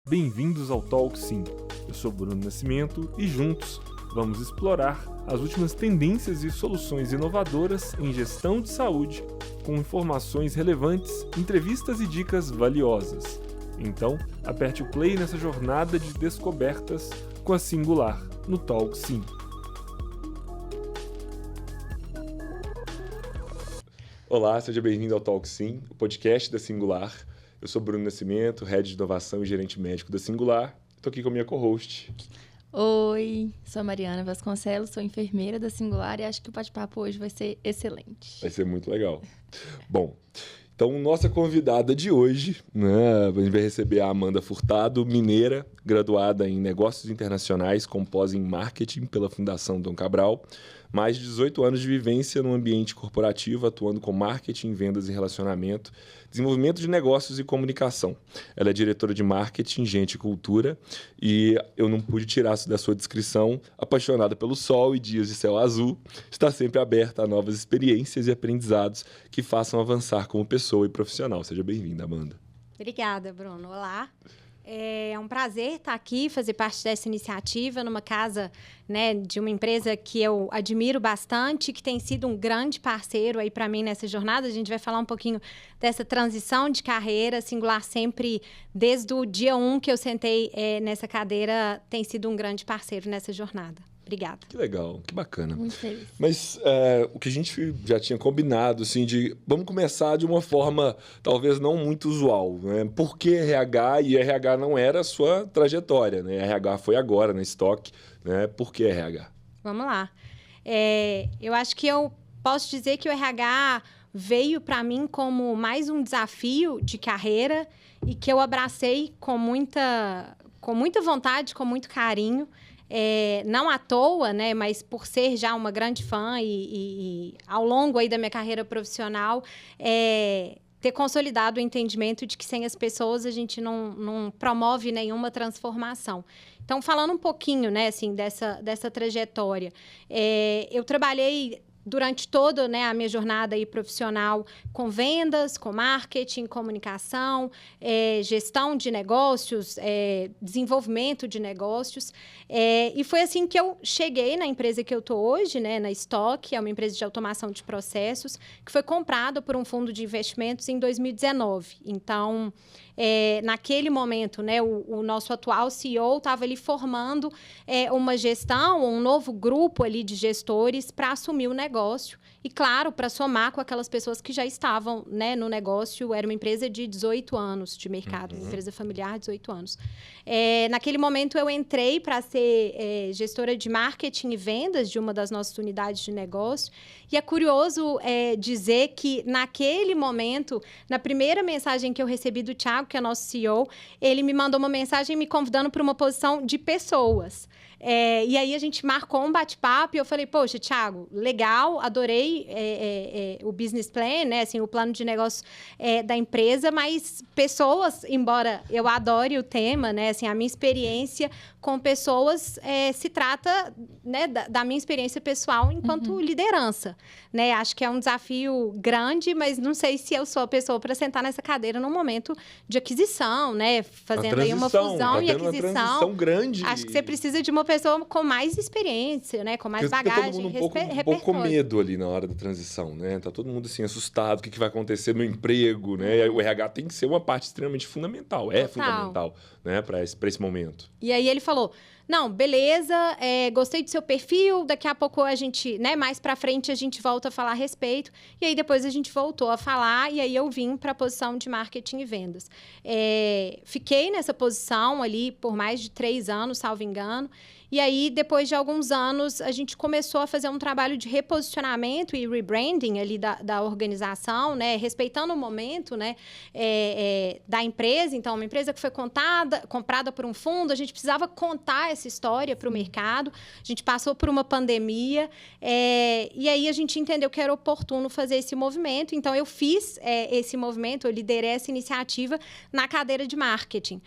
Bem-vindos ao Talk Sim. Eu sou Bruno Nascimento e juntos vamos explorar as últimas tendências e soluções inovadoras em gestão de saúde, com informações relevantes, entrevistas e dicas valiosas. Então, aperte o play nessa jornada de descobertas com a Singular no Talk Sim. Olá, seja bem-vindo ao Talk Sim, o podcast da Singular. Eu sou Bruno Nascimento, Head de Inovação e Gerente Médico da Singular. Estou aqui com a minha co-host. Oi, sou a Mariana Vasconcelos, sou enfermeira da Singular e acho que o bate-papo hoje vai ser excelente. Vai ser muito legal. Bom, então nossa convidada de hoje, a gente vai receber a Amanda Furtado, mineira, graduada em Negócios Internacionais, com pós em Marketing pela Fundação Dom Cabral. Mais de 18 anos de vivência no ambiente corporativo, atuando com marketing, vendas e relacionamento, desenvolvimento de negócios e comunicação. Ela é diretora de marketing, gente e cultura, e eu não pude tirar isso da sua descrição. Apaixonada pelo sol e dias de céu azul, está sempre aberta a novas experiências e aprendizados que façam avançar como pessoa e profissional. Seja bem-vinda, Amanda. Obrigada, Bruno. Olá. É um prazer estar aqui, fazer parte dessa iniciativa numa casa, de uma empresa que eu admiro bastante, que tem sido um grande parceiro aí para mim nessa jornada. A gente vai falar um pouquinho dessa transição de carreira. Singular sempre, desde o dia 1 que eu sentei nessa cadeira, tem sido um grande parceiro nessa jornada. Obrigada. Que legal, que bacana. Muito feliz. Mas o que a gente já tinha combinado, assim, vamos começar de uma forma talvez não muito usual, né? Por que RH? E RH não era a sua trajetória, né? RH foi agora na Stock, né? Por que RH? Vamos lá. Eu acho que eu posso dizer que o RH veio para mim como mais um desafio de carreira e que eu abracei com muita vontade, com muito carinho. Não à toa, mas por ser já uma grande fã e ao longo aí da minha carreira profissional, ter consolidado o entendimento de que sem as pessoas a gente não promove nenhuma transformação. Então, falando um pouquinho, dessa trajetória, eu trabalhei durante toda a minha jornada aí profissional com vendas, com marketing, comunicação, gestão de negócios, desenvolvimento de negócios. E foi assim que eu cheguei na empresa que eu estou hoje, na Stock, é uma empresa de automação de processos, que foi comprada por um fundo de investimentos em 2019. Então, naquele momento, o nosso atual CEO estava ali formando uma gestão, um novo grupo ali de gestores para assumir o negócio e, claro, para somar com aquelas pessoas que já estavam no negócio. Era uma empresa de 18 anos de mercado, uma empresa familiar de 18 anos. Naquele momento, eu entrei para ser gestora de marketing e vendas de uma das nossas unidades de negócio. E é curioso dizer que, naquele momento, na primeira mensagem que eu recebi do Thiago, que é nosso CEO, ele me mandou uma mensagem me convidando para uma posição de pessoas. E aí a gente marcou um bate-papo e eu falei, poxa, Thiago, legal, adorei o business plan, o plano de negócio da empresa, mas pessoas, embora eu adore o tema, a minha experiência com pessoas se trata da minha experiência pessoal enquanto liderança. Acho que é um desafio grande, mas não sei se eu sou a pessoa para sentar nessa cadeira num momento de aquisição, fazendo aí uma fusão e aquisição. Uma transição grande. Acho que você precisa de uma pessoa com mais experiência, com mais bagagem, todo mundo um pouco com medo ali na hora da transição, Tá todo mundo assim assustado, o que vai acontecer no emprego, O RH tem que ser uma parte extremamente fundamental, fundamental, para esse momento. E aí ele falou, não, beleza, gostei do seu perfil, daqui a pouco a gente, mais pra frente a gente volta a falar a respeito. E aí depois a gente voltou a falar e aí eu vim para a posição de marketing e vendas. Fiquei nessa posição ali por mais de 3 anos, salvo engano. E aí, depois de alguns anos, a gente começou a fazer um trabalho de reposicionamento e rebranding ali da organização, respeitando o momento da empresa. Então, uma empresa que foi comprada por um fundo, a gente precisava contar essa história para o mercado. A gente passou por uma pandemia e aí a gente entendeu que era oportuno fazer esse movimento. Então, eu fiz esse movimento, eu liderei essa iniciativa na cadeira de marketing.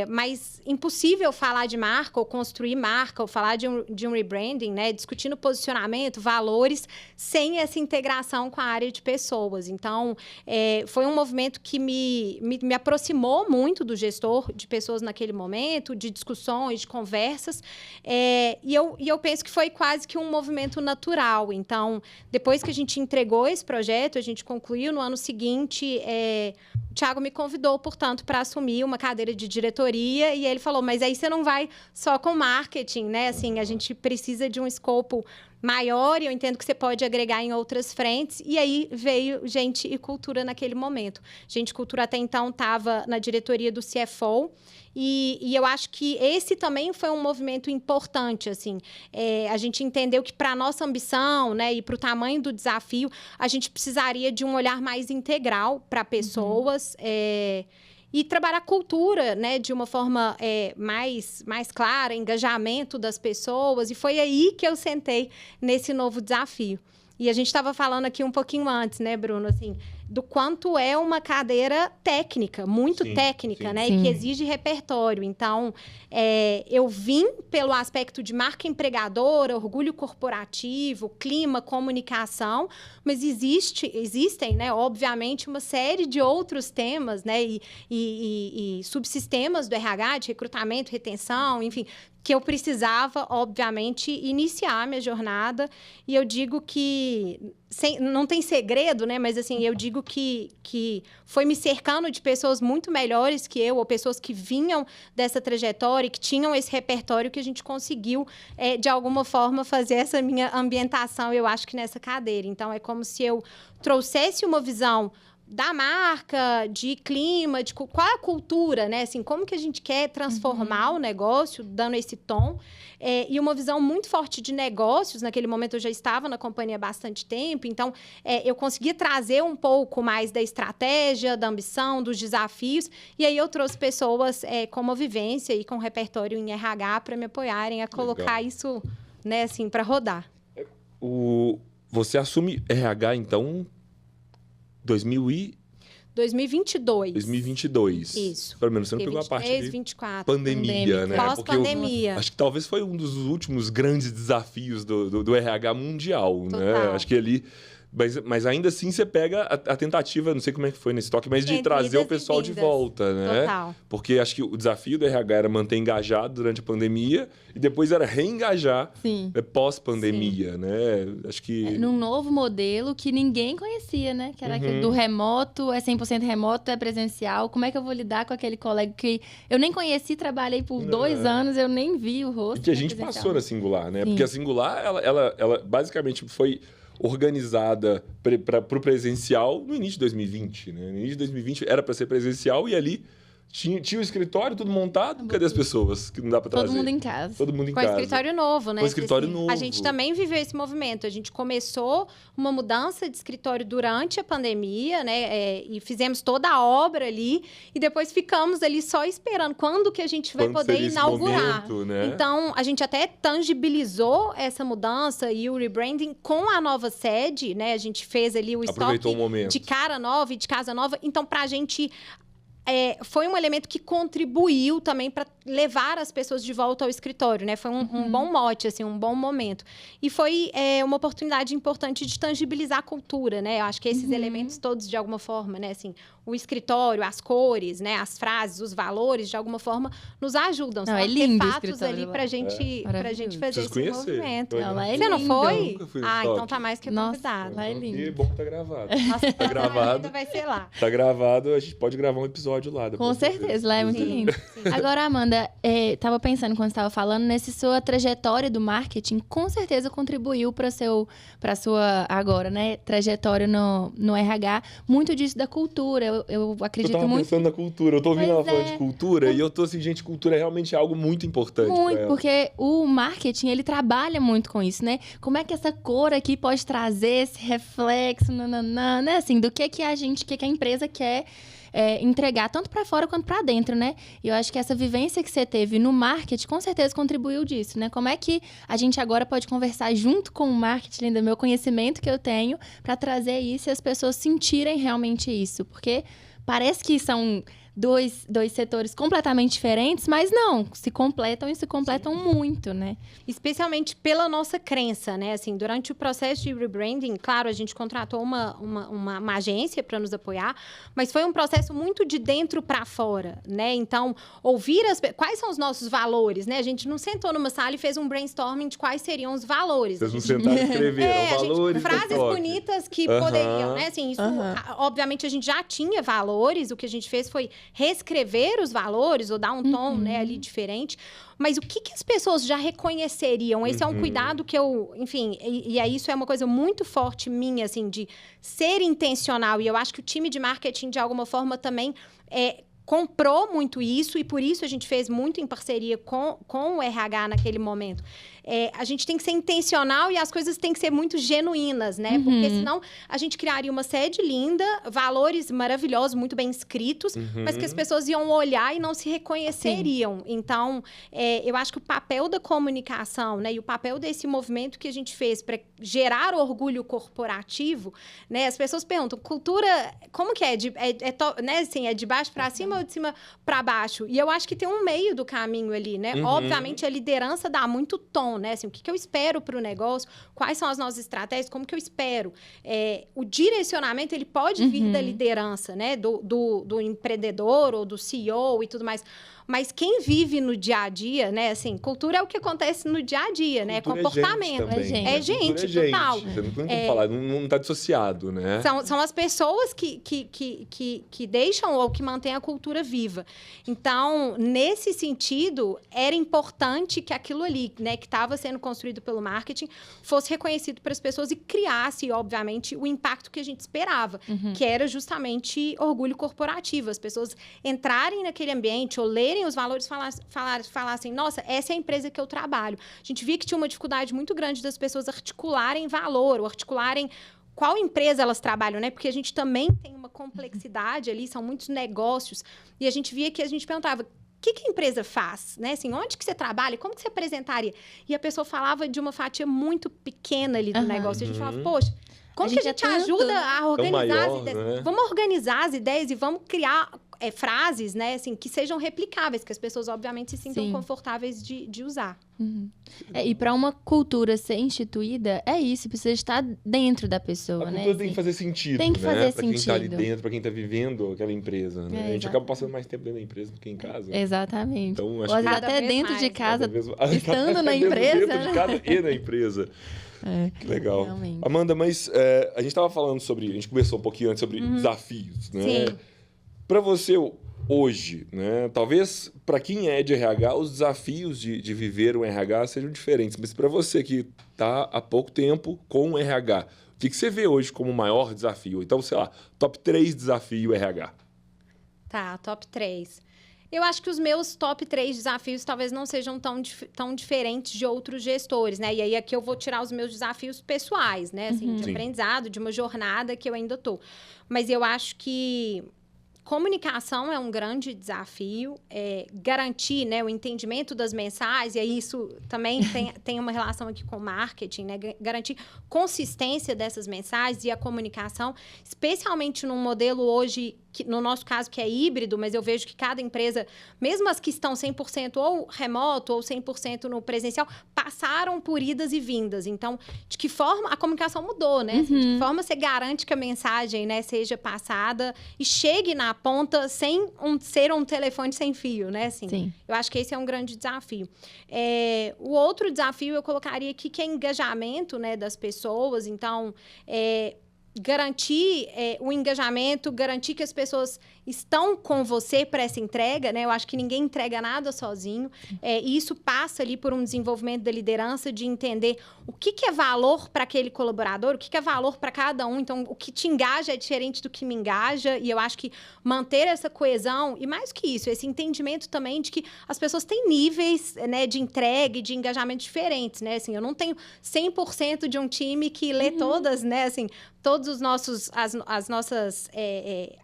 Mas impossível falar de marca ou construir construir marca, ou falar de um rebranding, né? Discutindo posicionamento, valores, sem essa integração com a área de pessoas. Então, foi um movimento que me aproximou muito do gestor de pessoas naquele momento, de discussões, de conversas, e eu penso que foi quase que um movimento natural. Então, depois que a gente entregou esse projeto, a gente concluiu, no ano seguinte, o Thiago me convidou, portanto, para assumir uma cadeira de diretoria, e ele falou, mas aí você não vai só com marketing, né? Assim, a gente precisa de um escopo maior, e eu entendo que você pode agregar em outras frentes, e aí veio Gente e Cultura naquele momento. Gente e Cultura até então estava na diretoria do CFO, e eu acho que esse também foi um movimento importante, assim. A gente entendeu que para a nossa ambição, né, e para o tamanho do desafio, a gente precisaria de um olhar mais integral para pessoas, e trabalhar a cultura, né, de uma forma mais clara, engajamento das pessoas. E foi aí que eu sentei nesse novo desafio. E a gente estava falando aqui um pouquinho antes, né, Bruno, assim, do quanto é uma cadeira técnica, muito técnica, né, e que exige repertório. Então, eu vim pelo aspecto de marca empregadora, orgulho corporativo, clima, comunicação, mas existem, né, obviamente, uma série de outros temas, né, e subsistemas do RH, de recrutamento, retenção, enfim, que eu precisava, obviamente, iniciar a minha jornada. E eu digo que não tem segredo, né? Mas, assim, eu digo que foi me cercando de pessoas muito melhores que eu, ou pessoas que vinham dessa trajetória, que tinham esse repertório, que a gente conseguiu, de alguma forma, fazer essa minha ambientação, eu acho que nessa cadeira. Então, é como se eu trouxesse uma visão da marca, de clima, de qual é a cultura, né? Assim, como que a gente quer transformar o negócio, dando esse tom. E uma visão muito forte de negócios. Naquele momento, eu já estava na companhia há bastante tempo. Então, eu conseguia trazer um pouco mais da estratégia, da ambição, dos desafios. E aí, eu trouxe pessoas com uma vivência e com repertório em RH para me apoiarem a colocar isso, né, assim, para rodar. Você assume RH, então... 2022. Isso. Pelo menos você não pegou a parte de 24. Pandemia, né? Pós-pandemia. Acho que talvez foi um dos últimos grandes desafios do RH mundial, Total. né? Acho que ali... Mas ainda assim você pega a tentativa, não sei como é que foi nesse toque, mas de trazer o pessoal de volta, né? Total. Porque acho que o desafio do RH era manter engajado durante a pandemia e depois era reengajar pós-pandemia, né? Acho que... num novo modelo que ninguém conhecia, né? Que era aquele do remoto, 100% remoto, é presencial. Como é que eu vou lidar com aquele colega que eu nem conheci, trabalhei por 2 anos, eu nem vi o rosto. E que a gente passou na Singular, né? Sim. Porque a Singular, ela basicamente foi organizada para o presencial no início de 2020, né? No início de 2020 era para ser presencial e ali tinha o escritório tudo montado. Cadê as pessoas que não dá para trazer? Todo mundo em casa. Todo mundo em Com casa. escritório novo, né? Com escritório novo. A gente também viveu esse movimento. A gente começou uma mudança de escritório durante a pandemia, né? E fizemos toda a obra ali. E depois ficamos ali só esperando quando que a gente vai poder inaugurar. Momento, né? Então, a gente até tangibilizou essa mudança e o rebranding com a nova sede, né? A gente fez ali o estoque de cara nova e de casa nova. Então, pra gente... foi um elemento que contribuiu também para levar as pessoas de volta ao escritório, né? Foi um bom mote, assim, um bom momento. E foi uma oportunidade importante de tangibilizar a cultura, né? Eu acho que esses elementos todos, de alguma forma, né? Assim, o escritório, as cores, né? As frases, os valores, de alguma forma, nos ajudam. Não, é lindo fatos ali pra gente fazer esse movimento. Não, lá é Você não foi? Nunca fui Então tá mais que convidado. Lá é lindo. Que bom que tá gravado. Nossa, Tá gravado. ainda vai ser lá. Tá gravado, a gente pode gravar um episódio lá. Com certeza, lá é muito lindo. Agora, Amanda, tava pensando quando você estava falando, nessa sua trajetória do marketing, com certeza contribuiu para sua agora, né, trajetória no RH, muito disso da cultura. Eu acredito muito. Eu tava pensando na cultura, eu tô ouvindo ela falando de cultura e eu tô assim, gente, cultura é realmente algo muito importante. Muito, porque o marketing, ele trabalha muito com isso, né? Como é que essa cor aqui pode trazer esse reflexo, né? Assim, do que a empresa quer entregar, tanto para fora quanto para dentro, né? E eu acho que essa vivência que você teve no marketing, com certeza contribuiu disso, né? Como é que a gente agora pode conversar junto com o marketing, do meu conhecimento que eu tenho, para trazer isso e as pessoas sentirem realmente isso? Porque parece que são dois setores completamente diferentes, mas não, se completam e se completam muito, né? Especialmente pela nossa crença, né? Assim, durante o processo de rebranding, claro, a gente contratou uma agência para nos apoiar, mas foi um processo muito de dentro para fora, né? Então, ouvir quais são os nossos valores, né? A gente não sentou numa sala e fez um brainstorming de quais seriam os valores. Vocês não sentaram e escreveram valores. Frases bonitas que poderiam, né? Assim, isso, obviamente, a gente já tinha valores, o que a gente fez foi reescrever os valores ou dar um tom, né, ali diferente. Mas o que as pessoas já reconheceriam? Esse é um cuidado que eu... Enfim, e aí isso é uma coisa muito forte minha, assim, de ser intencional. E eu acho que o time de marketing, de alguma forma, também comprou muito isso. E por isso a gente fez muito em parceria com o RH naquele momento. A gente tem que ser intencional e as coisas têm que ser muito genuínas, né? Porque senão a gente criaria uma sede linda, valores maravilhosos, muito bem escritos, mas que as pessoas iam olhar e não se reconheceriam. Então, eu acho que o papel da comunicação, né? E o papel desse movimento que a gente fez para gerar orgulho corporativo, né? As pessoas perguntam, cultura, como que é? Né? Assim, é de baixo para cima ou de cima para baixo? E eu acho que tem um meio do caminho ali, né? Obviamente, a liderança dá muito tom, né? Assim, o que eu espero para o negócio, quais são as nossas estratégias, como que eu espero. O direcionamento, ele pode vir da liderança, né? Do empreendedor ou do CEO e tudo mais. Mas quem vive no dia a dia, né? Assim, cultura é o que acontece no dia a dia, né? Comportamento. É gente, total. Você não tem como falar, não está dissociado, né? São as pessoas que deixam ou que mantêm a cultura viva. Então, nesse sentido, era importante que aquilo ali, né, que estava sendo construído pelo marketing, fosse reconhecido para as pessoas e criasse, obviamente, o impacto que a gente esperava, que era justamente orgulho corporativo. As pessoas entrarem naquele ambiente ou lerem os valores, falassem, nossa, essa é a empresa que eu trabalho. A gente via que tinha uma dificuldade muito grande das pessoas articularem valor, ou articularem qual empresa elas trabalham, né? Porque a gente também tem uma complexidade ali, são muitos negócios, e a gente via que a gente perguntava, o que a empresa faz, né? Assim, onde que você trabalha? Como que você apresentaria? E a pessoa falava de uma fatia muito pequena ali do negócio. E a gente falava, poxa, como que a gente ajuda a organizar as ideias? Né? Vamos organizar as ideias e vamos criar frases, né, assim, que sejam replicáveis, que as pessoas, obviamente, se sintam confortáveis de usar. E para uma cultura ser instituída, é isso, precisa estar dentro da pessoa, né? A cultura tem que fazer sentido, tem que fazer né? Para quem está ali dentro, para quem está vivendo aquela empresa, né? A gente acaba passando mais tempo dentro da empresa do que em casa. Exatamente. Então, acho que até dentro de casa, estando na empresa. Dentro de casa e na empresa. Que legal. Realmente. Amanda, mas a gente estava falando sobre... A gente conversou um pouquinho antes sobre desafios, né? Sim. Para você, hoje, né? Talvez para quem é de RH, os desafios de viver um RH sejam diferentes. Mas para você que está há pouco tempo com o RH, o que você vê hoje como o maior desafio? Então, sei lá, top 3 desafio RH. Tá, top 3. Eu acho que os meus top 3 desafios talvez não sejam tão diferentes de outros gestores, né? E aí aqui eu vou tirar os meus desafios pessoais, né? Assim, de aprendizado, de uma jornada que eu ainda tô. Mas eu acho que comunicação é um grande desafio, garantir, né, o entendimento das mensagens, e aí isso também tem uma relação aqui com marketing, né, garantir consistência dessas mensagens e a comunicação, especialmente num modelo hoje, no nosso caso, que é híbrido, mas eu vejo que cada empresa, mesmo as que estão 100% ou remoto ou 100% no presencial, passaram por idas e vindas. Então, de que forma a comunicação mudou, né? Assim, de que forma você garante que a mensagem, né, seja passada e chegue na ponta sem ser um telefone sem fio, né? Assim, Sim. Eu acho que esse é um grande desafio. O outro desafio eu colocaria aqui que é engajamento, né, das pessoas. Então, garantir o engajamento, garantir que as pessoas estão com você para essa entrega, né? Eu acho que ninguém entrega nada sozinho. E isso passa ali por um desenvolvimento da liderança, de entender o que é valor para aquele colaborador, o que é valor para cada um. Então, o que te engaja é diferente do que me engaja. E eu acho que manter essa coesão, e mais que isso, esse entendimento também de que as pessoas têm níveis, né, de entrega e de engajamento diferentes, né? Assim, eu não tenho 100% de um time que lê todas, né? Assim, todos os nossos, as nossas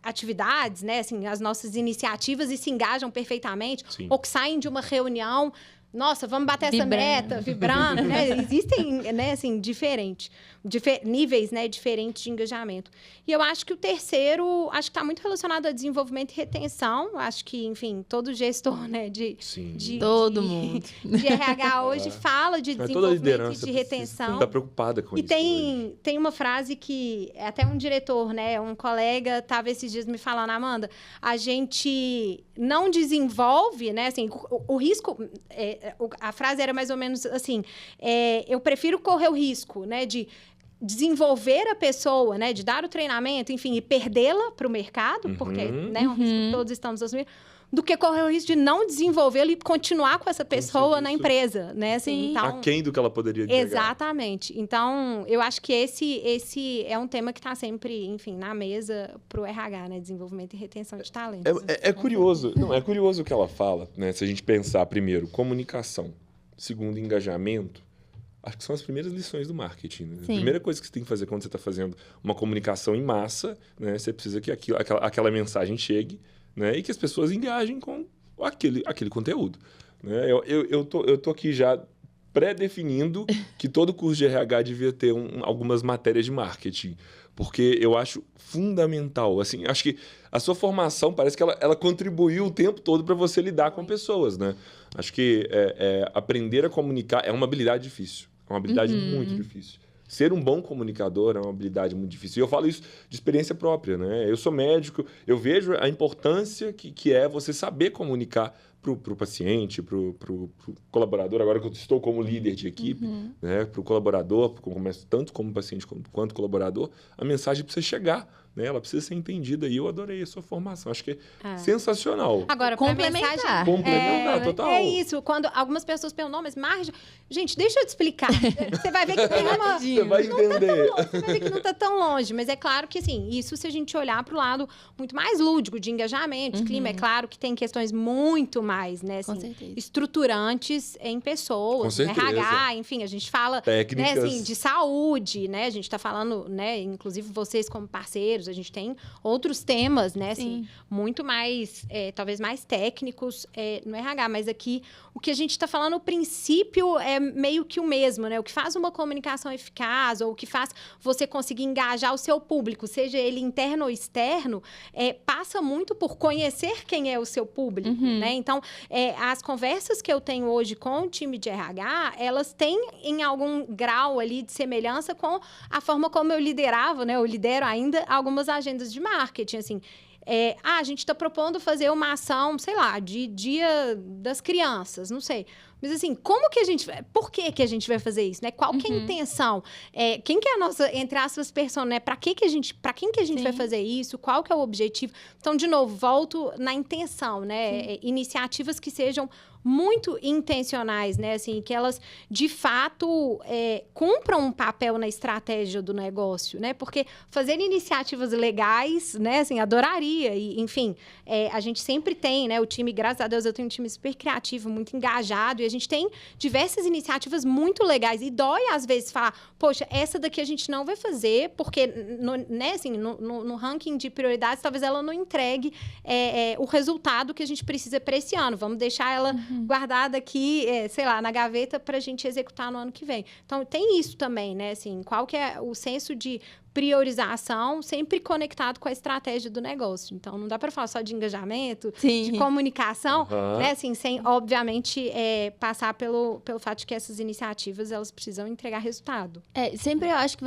atividades, né? Assim, as nossas iniciativas e se engajam perfeitamente. Sim. Ou que saem de uma reunião nossa, vamos bater essa meta, vibrando, né? Existem, né, assim, vibrando, né? Existem, né, assim, níveis, né, diferentes de engajamento. E eu acho que o terceiro, acho que está muito relacionado a desenvolvimento e retenção. Acho que, enfim, todo gestor, né, todo mundo de RH hoje fala de desenvolvimento e de retenção. Está preocupada com isso. E tem uma frase que até um diretor, né, um colega, estava esses dias me falando, Amanda, a gente não desenvolve, né, assim, o risco, a frase era mais ou menos assim, eu prefiro correr o risco, né, de desenvolver a pessoa, né, de dar o treinamento, enfim, e perdê-la para o mercado, porque, né, um risco que todos estamos assumindo, do que correr o risco de não desenvolvê-lo e continuar com essa pessoa na empresa, né? Assim, então, aquém do que ela poderia entregar. Exatamente. Então, eu acho que esse é um tema que está sempre, enfim, na mesa para o RH, né? Desenvolvimento e retenção de talentos. É curioso. Não, é curioso o que ela fala, né? Se a gente pensar, primeiro, comunicação. Segundo, engajamento. Acho que são as primeiras lições do marketing. Né? A primeira coisa que você tem que fazer quando você está fazendo uma comunicação em massa, né? Você precisa que aquela mensagem chegue, né? E que as pessoas engajem com aquele conteúdo. Né? Eu tô aqui já pré-definindo que todo curso de RH devia ter algumas matérias de marketing, porque eu acho fundamental. Assim, acho que a sua formação parece que ela contribuiu o tempo todo para você lidar com pessoas. Né? Acho que aprender a comunicar é uma habilidade difícil, é uma habilidade muito difícil. Ser um bom comunicador é uma habilidade muito difícil. E eu falo isso de experiência própria, né? Eu sou médico, eu vejo a importância que é você saber comunicar para o paciente, para o colaborador, agora que eu estou como líder de equipe, né? Para o colaborador, tanto como paciente quanto colaborador, a mensagem precisa chegar. Né? Ela precisa ser entendida e eu adorei a sua formação. Acho que é sensacional. Agora, complementar. Complementar, total. É isso. Quando algumas pessoas perguntam, mas margem... Gente, deixa eu te explicar. Você vai ver que tem uma... Você vai entender. Você vai ver que não está tão longe. Mas é claro que, assim, isso se a gente olhar para o lado muito mais lúdico, de engajamento, de clima, é claro que tem questões muito mais, né? Assim, estruturantes em pessoas, com certeza. RH, enfim, a gente fala técnicas, né, assim, de saúde, né? A gente está falando, né? Inclusive vocês como parceiros, a gente tem outros temas, né? Assim, muito mais, talvez mais técnicos no RH, mas aqui o que a gente está falando, o princípio é meio que o mesmo, né? O que faz uma comunicação eficaz ou o que faz você conseguir engajar o seu público, seja ele interno ou externo, passa muito por conhecer quem é o seu público, né? Então, as conversas que eu tenho hoje com o time de RH, elas têm em algum grau ali de semelhança com a forma como eu liderava, né? Eu lidero ainda algumas agendas de marketing, assim. A gente está propondo fazer uma ação, sei lá, de Dia das Crianças, não sei. Mas, assim, por que a gente vai fazer isso, né? Qual que é a intenção? Quem que é a nossa, entre aspas, persona, né? Para quem que a gente vai fazer isso? Qual que é o objetivo? Então, de novo, volto na intenção, né? Iniciativas que sejam muito intencionais, né? Assim, que elas, de fato, cumpram um papel na estratégia do negócio, né? Porque fazer iniciativas legais, né? Assim, adoraria. E, enfim, a gente sempre tem, né? O time, graças a Deus, eu tenho um time super criativo, muito engajado. E a gente tem diversas iniciativas muito legais. E dói, às vezes, falar, poxa, essa daqui a gente não vai fazer, porque, né? Assim, no ranking de prioridades, talvez ela não entregue o resultado que a gente precisa para esse ano. Vamos deixar ela guardada aqui, sei lá, na gaveta para a gente executar no ano que vem. Então, tem isso também, né? Assim, qual que é o senso de priorização sempre conectado com a estratégia do negócio. Então, não dá para falar só de engajamento, de comunicação, né? Assim, sem, obviamente, passar pelo fato de que essas iniciativas, elas precisam entregar resultado. Sempre eu acho que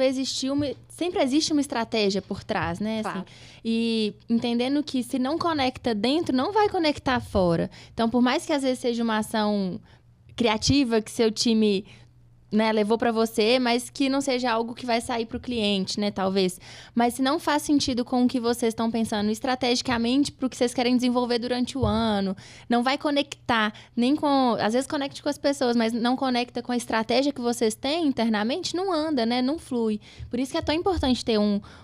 sempre existe uma estratégia por trás, né? Claro. Assim, e entendendo que se não conecta dentro, não vai conectar fora. Então, por mais que às vezes seja uma ação criativa, que seu time... né, levou para você, mas que não seja algo que vai sair para o cliente, né, talvez. Mas se não faz sentido com o que vocês estão pensando estrategicamente para o que vocês querem desenvolver durante o ano, não vai conectar nem com... Às vezes conecta com as pessoas, mas não conecta com a estratégia que vocês têm internamente, não anda, né, não flui. Por isso que é tão importante ter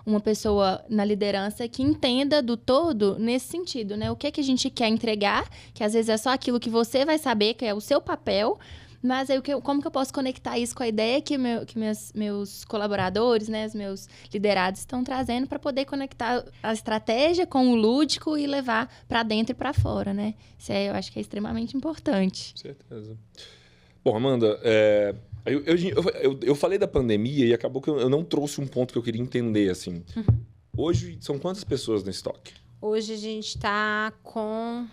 uma pessoa na liderança que entenda do todo nesse sentido, né? O que é que a gente quer entregar, que às vezes é só aquilo que você vai saber, que é o seu papel, Mas aí, como que eu posso conectar isso com a ideia que meus colaboradores, né, os meus liderados estão trazendo para poder conectar a estratégia com o lúdico e levar para dentro e para fora, né? Isso eu acho que é extremamente importante. Com certeza. Bom, Amanda, eu falei da pandemia e acabou que eu não trouxe um ponto que eu queria entender, assim. Hoje, são quantas pessoas no estoque? Hoje a gente está com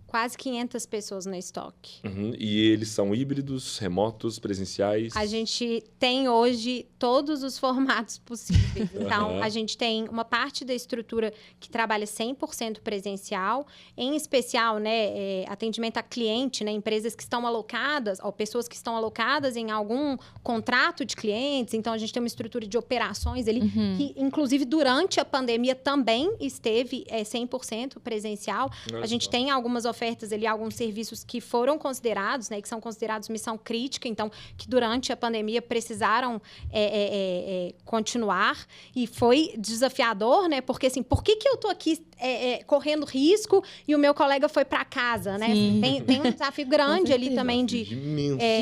quase 500 pessoas no estoque. E eles são híbridos, remotos, presenciais? A gente tem hoje todos os formatos possíveis. Então, a gente tem uma parte da estrutura que trabalha 100% presencial, em especial, né, atendimento a cliente, né, empresas que estão alocadas, ou pessoas que estão alocadas em algum contrato de clientes. Então, a gente tem uma estrutura de operações ali, que, inclusive, durante a pandemia também esteve 100% presencial. A gente tem algumas ofertas ali, alguns serviços que foram considerados, né, que são considerados missão crítica, então, que durante a pandemia precisaram continuar. E foi desafiador, né? Porque, assim, por que eu tô aqui correndo risco e o meu colega foi para casa, né? Tem um desafio grande ali também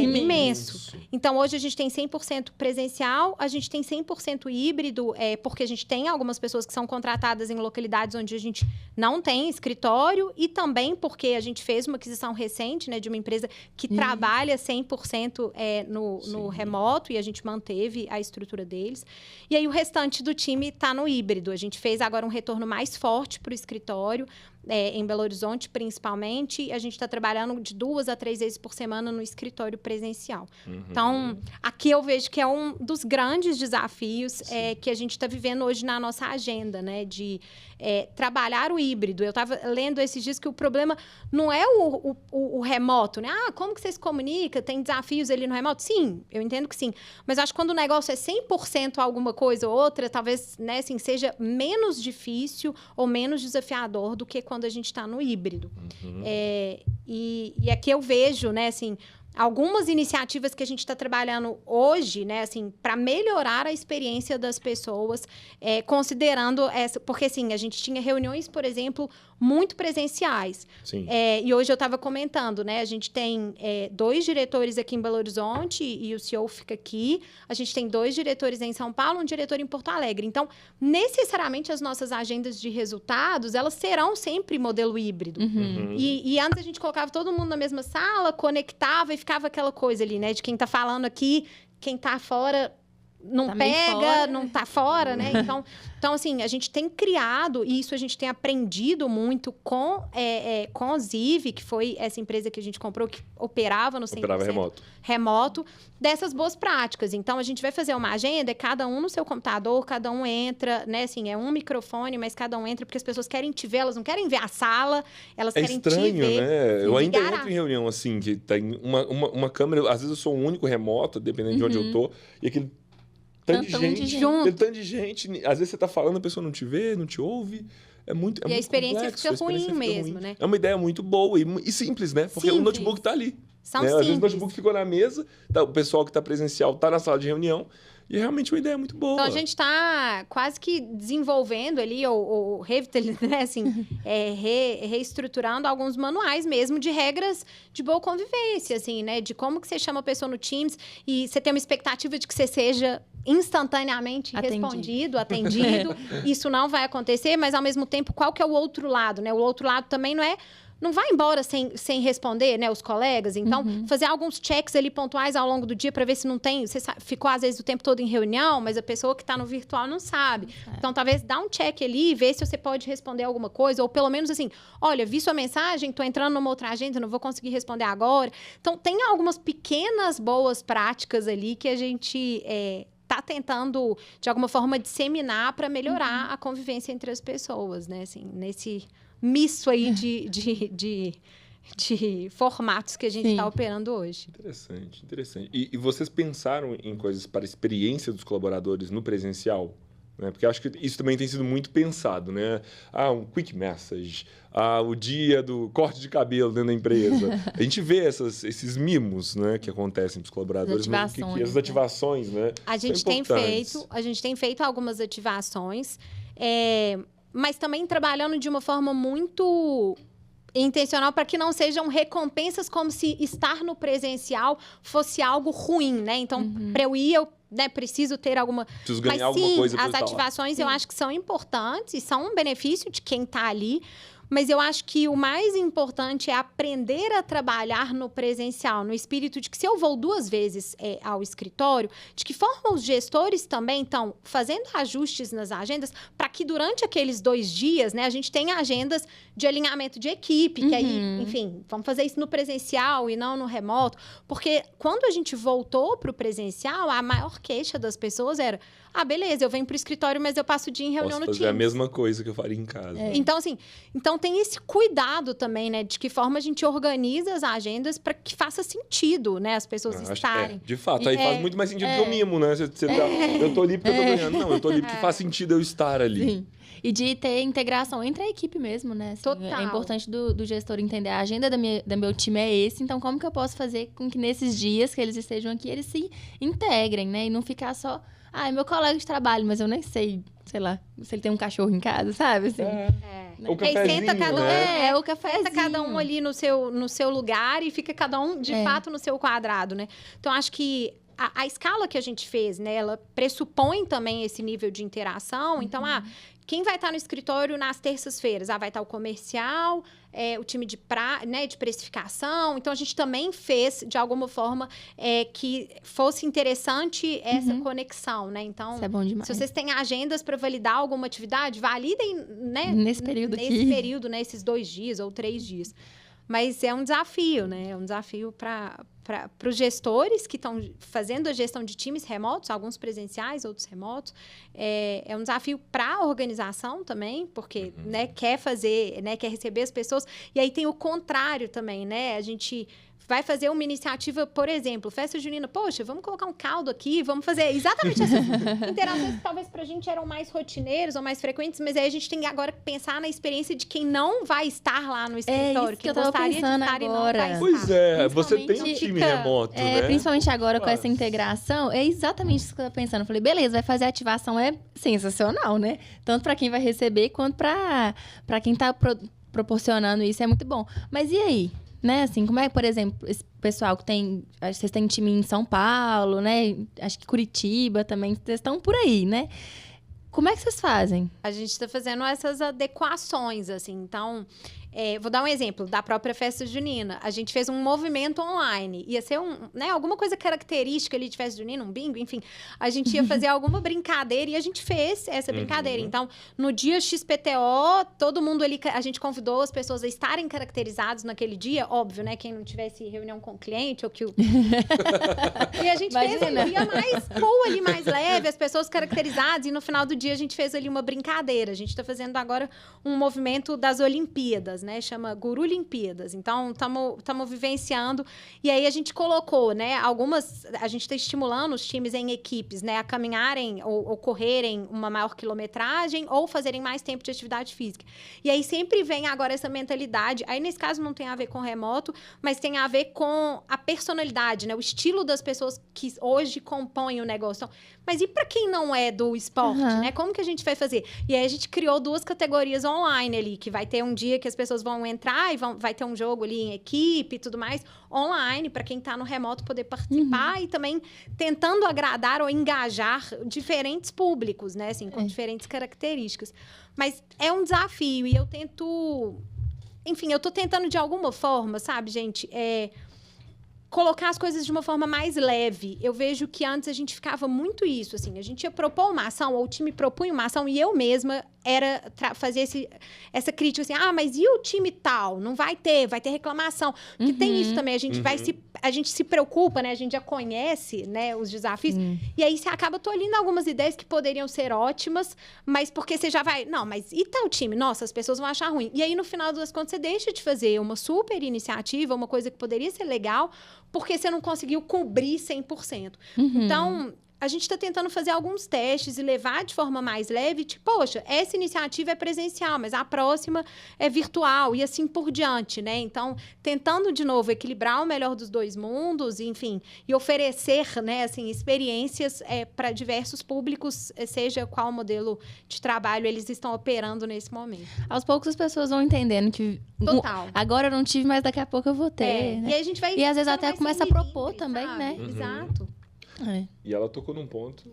imenso. Então, hoje a gente tem 100% presencial, a gente tem 100% híbrido, porque a gente tem algumas pessoas que são contratadas em localidades onde a gente não tem escritório e também porque a gente fez uma aquisição recente, né, de uma empresa que trabalha 100% no remoto e a gente manteve a estrutura deles. E aí o restante do time está no híbrido. A gente fez agora um retorno mais forte para o escritório, em Belo Horizonte, principalmente. A gente está trabalhando de 2 a 3 vezes por semana no escritório presencial. Então, aqui eu vejo que é um dos grandes desafios que a gente está vivendo hoje na nossa agenda, né? De trabalhar o híbrido. Eu estava lendo esses dias que o problema não é o remoto, né? Como que você se comunica? Tem desafios ali no remoto? Sim, eu entendo que sim. Mas acho que quando o negócio é 100% alguma coisa ou outra, talvez, né, assim, seja menos difícil ou menos desafiador do que quando a gente está no híbrido. E aqui eu vejo, né, assim, algumas iniciativas que a gente está trabalhando hoje, né, assim, para melhorar a experiência das pessoas, considerando essa, porque assim, a gente tinha reuniões, por exemplo, muito presenciais. Sim. E hoje eu estava comentando, né, a gente tem 2 diretores aqui em Belo Horizonte e o CEO fica aqui. A gente tem 2 diretores em São Paulo, um diretor em Porto Alegre. Então, necessariamente as nossas agendas de resultados, elas serão sempre modelo híbrido. E antes a gente colocava todo mundo na mesma sala, conectava e ficava aquela coisa ali, né? De quem tá falando aqui, quem tá fora não tá pega, não tá fora, né? Então, assim, a gente tem criado, e isso a gente tem aprendido muito com o Ziv, que foi essa empresa que a gente comprou, que operava no 100% remoto, dessas boas práticas. Então, a gente vai fazer uma agenda, cada um no seu computador, cada um entra, né? Assim, é um microfone, mas cada um entra, porque as pessoas querem te ver, elas não querem ver a sala, elas querem te ver. É estranho, né? Eu ainda entro em reunião, assim, que tem uma câmera, às vezes eu sou o único remoto, dependendo de onde eu tô, e aquele tanto de gente, às vezes você tá falando, a pessoa não te vê, não te ouve. É muito a experiência fica ruim mesmo, né? É uma ideia muito boa e simples, né? Porque o notebook tá ali. São né? simples. Às vezes o notebook ficou na mesa, o pessoal que tá presencial tá na sala de reunião. E é realmente uma ideia muito boa. Então, a gente está quase que desenvolvendo ali, ou né, assim, reestruturando alguns manuais mesmo de regras de boa convivência, assim, né? De como que você chama a pessoa no Teams e você tem uma expectativa de que você seja instantaneamente atendido. Isso não vai acontecer, mas, ao mesmo tempo, qual que é o outro lado, né? O outro lado também não vai embora sem responder, né, os colegas. Então, fazer alguns checks ali pontuais ao longo do dia para ver se não tem... Você ficou, às vezes, o tempo todo em reunião, mas a pessoa que está no virtual não sabe. Então, talvez dá um check ali e ver se você pode responder alguma coisa. Ou, pelo menos, assim, olha, vi sua mensagem, estou entrando numa outra agenda, não vou conseguir responder agora. Então, tem algumas pequenas boas práticas ali que a gente... tá tentando, de alguma forma, disseminar para melhorar a convivência entre as pessoas, né? Assim, nesse misto aí de formatos que a gente está operando hoje. Interessante. E vocês pensaram em coisas para a experiência dos colaboradores no presencial? Né? Porque eu acho que isso também tem sido muito pensado, né? Um quick message, o dia do corte de cabelo dentro da empresa. A gente vê esses mimos, né, que acontecem para os colaboradores. As ativações, né? A gente tem feito algumas ativações, mas também trabalhando de uma forma muito intencional para que não sejam recompensas como se estar no presencial fosse algo ruim, né? Então, para eu ir, eu preciso ter alguma... Preciso ganhar Mas, alguma sim, coisa pra as eu estar lá. ativações eu acho que são importantes e são um benefício de quem está ali. Mas eu acho que o mais importante é aprender a trabalhar no presencial, no espírito de que se eu vou 2 vezes ao escritório, de que forma os gestores também estão fazendo ajustes nas agendas para que durante aqueles 2 dias, né, a gente tenha agendas de alinhamento de equipe, que aí, enfim, vamos fazer isso no presencial e não no remoto. Porque quando a gente voltou para o presencial, a maior queixa das pessoas era: ah, beleza, eu venho para o escritório, mas eu passo o dia em reunião no Posso Teams. fazer a mesma coisa que eu faria em casa. Então, assim, tem esse cuidado também, né? De que forma a gente organiza as agendas para que faça sentido, né? As pessoas estarem. De fato, aí faz muito mais sentido que o mimo, né? Eu tô ali porque eu tô ganhando. Não, eu tô ali porque faz sentido eu estar ali. Sim. E de ter integração entre a equipe mesmo, né? Assim, Total. É importante do gestor entender a agenda do meu time é esse, então como que eu posso fazer com que nesses dias que eles estejam aqui, eles se integrem, né? E não ficar só... Ah, é meu colega de trabalho, mas eu nem sei lá, se ele tem um cachorro em casa, sabe? Assim. O cafezinho, senta cada um, né? O cafezinho. Senta cada um ali no seu lugar e fica cada um, de fato, no seu quadrado, né? Então, acho que a escala que a gente fez, né? Ela pressupõe também esse nível de interação. Então, quem vai estar no escritório nas terças-feiras? Vai estar o comercial, o time de precificação. Então, a gente também fez, de alguma forma, que fosse interessante essa conexão, né? Então, isso é bom demais. Se vocês têm agendas para validar alguma atividade, validem, né? Nesse período aqui. Nesse período, né? Esses 2 dias ou 3 dias. Mas é um desafio, né? É um desafio para os gestores que estão fazendo a gestão de times remotos, alguns presenciais, outros remotos. É um desafio para a organização também, porque né, quer fazer, né, quer receber as pessoas. E aí tem o contrário também, né? A gente vai fazer uma iniciativa, por exemplo, festa junina. Poxa, vamos colocar um caldo aqui, vamos fazer exatamente essas interações que talvez pra gente eram mais rotineiras ou mais frequentes, mas aí a gente tem agora que pensar na experiência de quem não vai estar lá no escritório, que eu tava pensando agora. Pois é, você tem um time remoto, né? Principalmente agora com essa integração, é exatamente isso que eu tava pensando. Eu falei, beleza, vai fazer a ativação, é sensacional, né? Tanto pra quem vai receber, quanto pra quem tá proporcionando isso, é muito bom. Mas e aí? Né, assim, como é, por exemplo, esse pessoal que tem... Acho que vocês têm time em São Paulo, né? Acho que Curitiba também, vocês estão por aí, né? Como é que vocês fazem? A gente está fazendo essas adequações, assim. Então, vou dar um exemplo da própria festa junina. A gente fez um movimento online. Ia ser alguma coisa característica ali de festa junina, um bingo, enfim. A gente ia fazer alguma brincadeira e a gente fez essa brincadeira. Então, no dia XPTO, todo mundo ali... A gente convidou as pessoas a estarem caracterizados naquele dia. Óbvio, né? Quem não tivesse reunião com o cliente ou que o... E a gente fez um dia mais cool ali, mais leve, as pessoas caracterizadas. E no final do dia, a gente fez ali uma brincadeira. A gente está fazendo agora um movimento das Olimpíadas, né? Chama Gurulimpíadas. Então, estamos vivenciando. E aí, a gente colocou, né? A gente está estimulando os times em equipes, né? A caminharem ou correrem uma maior quilometragem ou fazerem mais tempo de atividade física. E aí, sempre vem agora essa mentalidade. Aí, nesse caso, não tem a ver com remoto, mas tem a ver com a personalidade, né? O estilo das pessoas que hoje compõem o negócio. Então, mas e para quem não é do esporte, né? Como que a gente vai fazer? E aí a gente criou 2 categorias online ali, que vai ter um dia que as pessoas vão entrar e vai ter um jogo ali em equipe e tudo mais, online, para quem está no remoto poder participar e também tentando agradar ou engajar diferentes públicos, né? Assim, com diferentes características. Mas é um desafio e eu tento... Enfim, eu tô tentando de alguma forma, sabe, gente? Colocar as coisas de uma forma mais leve. Eu vejo que antes a gente ficava muito isso, assim. A gente ia propor uma ação, ou o time propunha uma ação, e eu mesma fazia essa crítica, assim, mas e o time tal? Não vai ter reclamação. Porque tem isso também, a gente se preocupa, né? A gente já conhece, né, os desafios. E aí você acaba tolhindo algumas ideias que poderiam ser ótimas, mas porque você já vai... Não, mas e tal time? Nossa, as pessoas vão achar ruim. E aí, no final das contas, você deixa de fazer uma super iniciativa, uma coisa que poderia ser legal, porque você não conseguiu cobrir 100%. Então, a gente está tentando fazer alguns testes e levar de forma mais leve, tipo, poxa, essa iniciativa é presencial, mas a próxima é virtual e assim por diante, né? Então, tentando de novo equilibrar o melhor dos dois mundos, enfim, e oferecer, né, assim, experiências para diversos públicos, seja qual modelo de trabalho eles estão operando nesse momento. Aos poucos as pessoas vão entendendo que Total. Agora eu não tive, mas daqui a pouco eu vou ter. Né? E aí a gente vai. E às vezes até começa a propor também, sabe? né? Exato. E ela tocou num ponto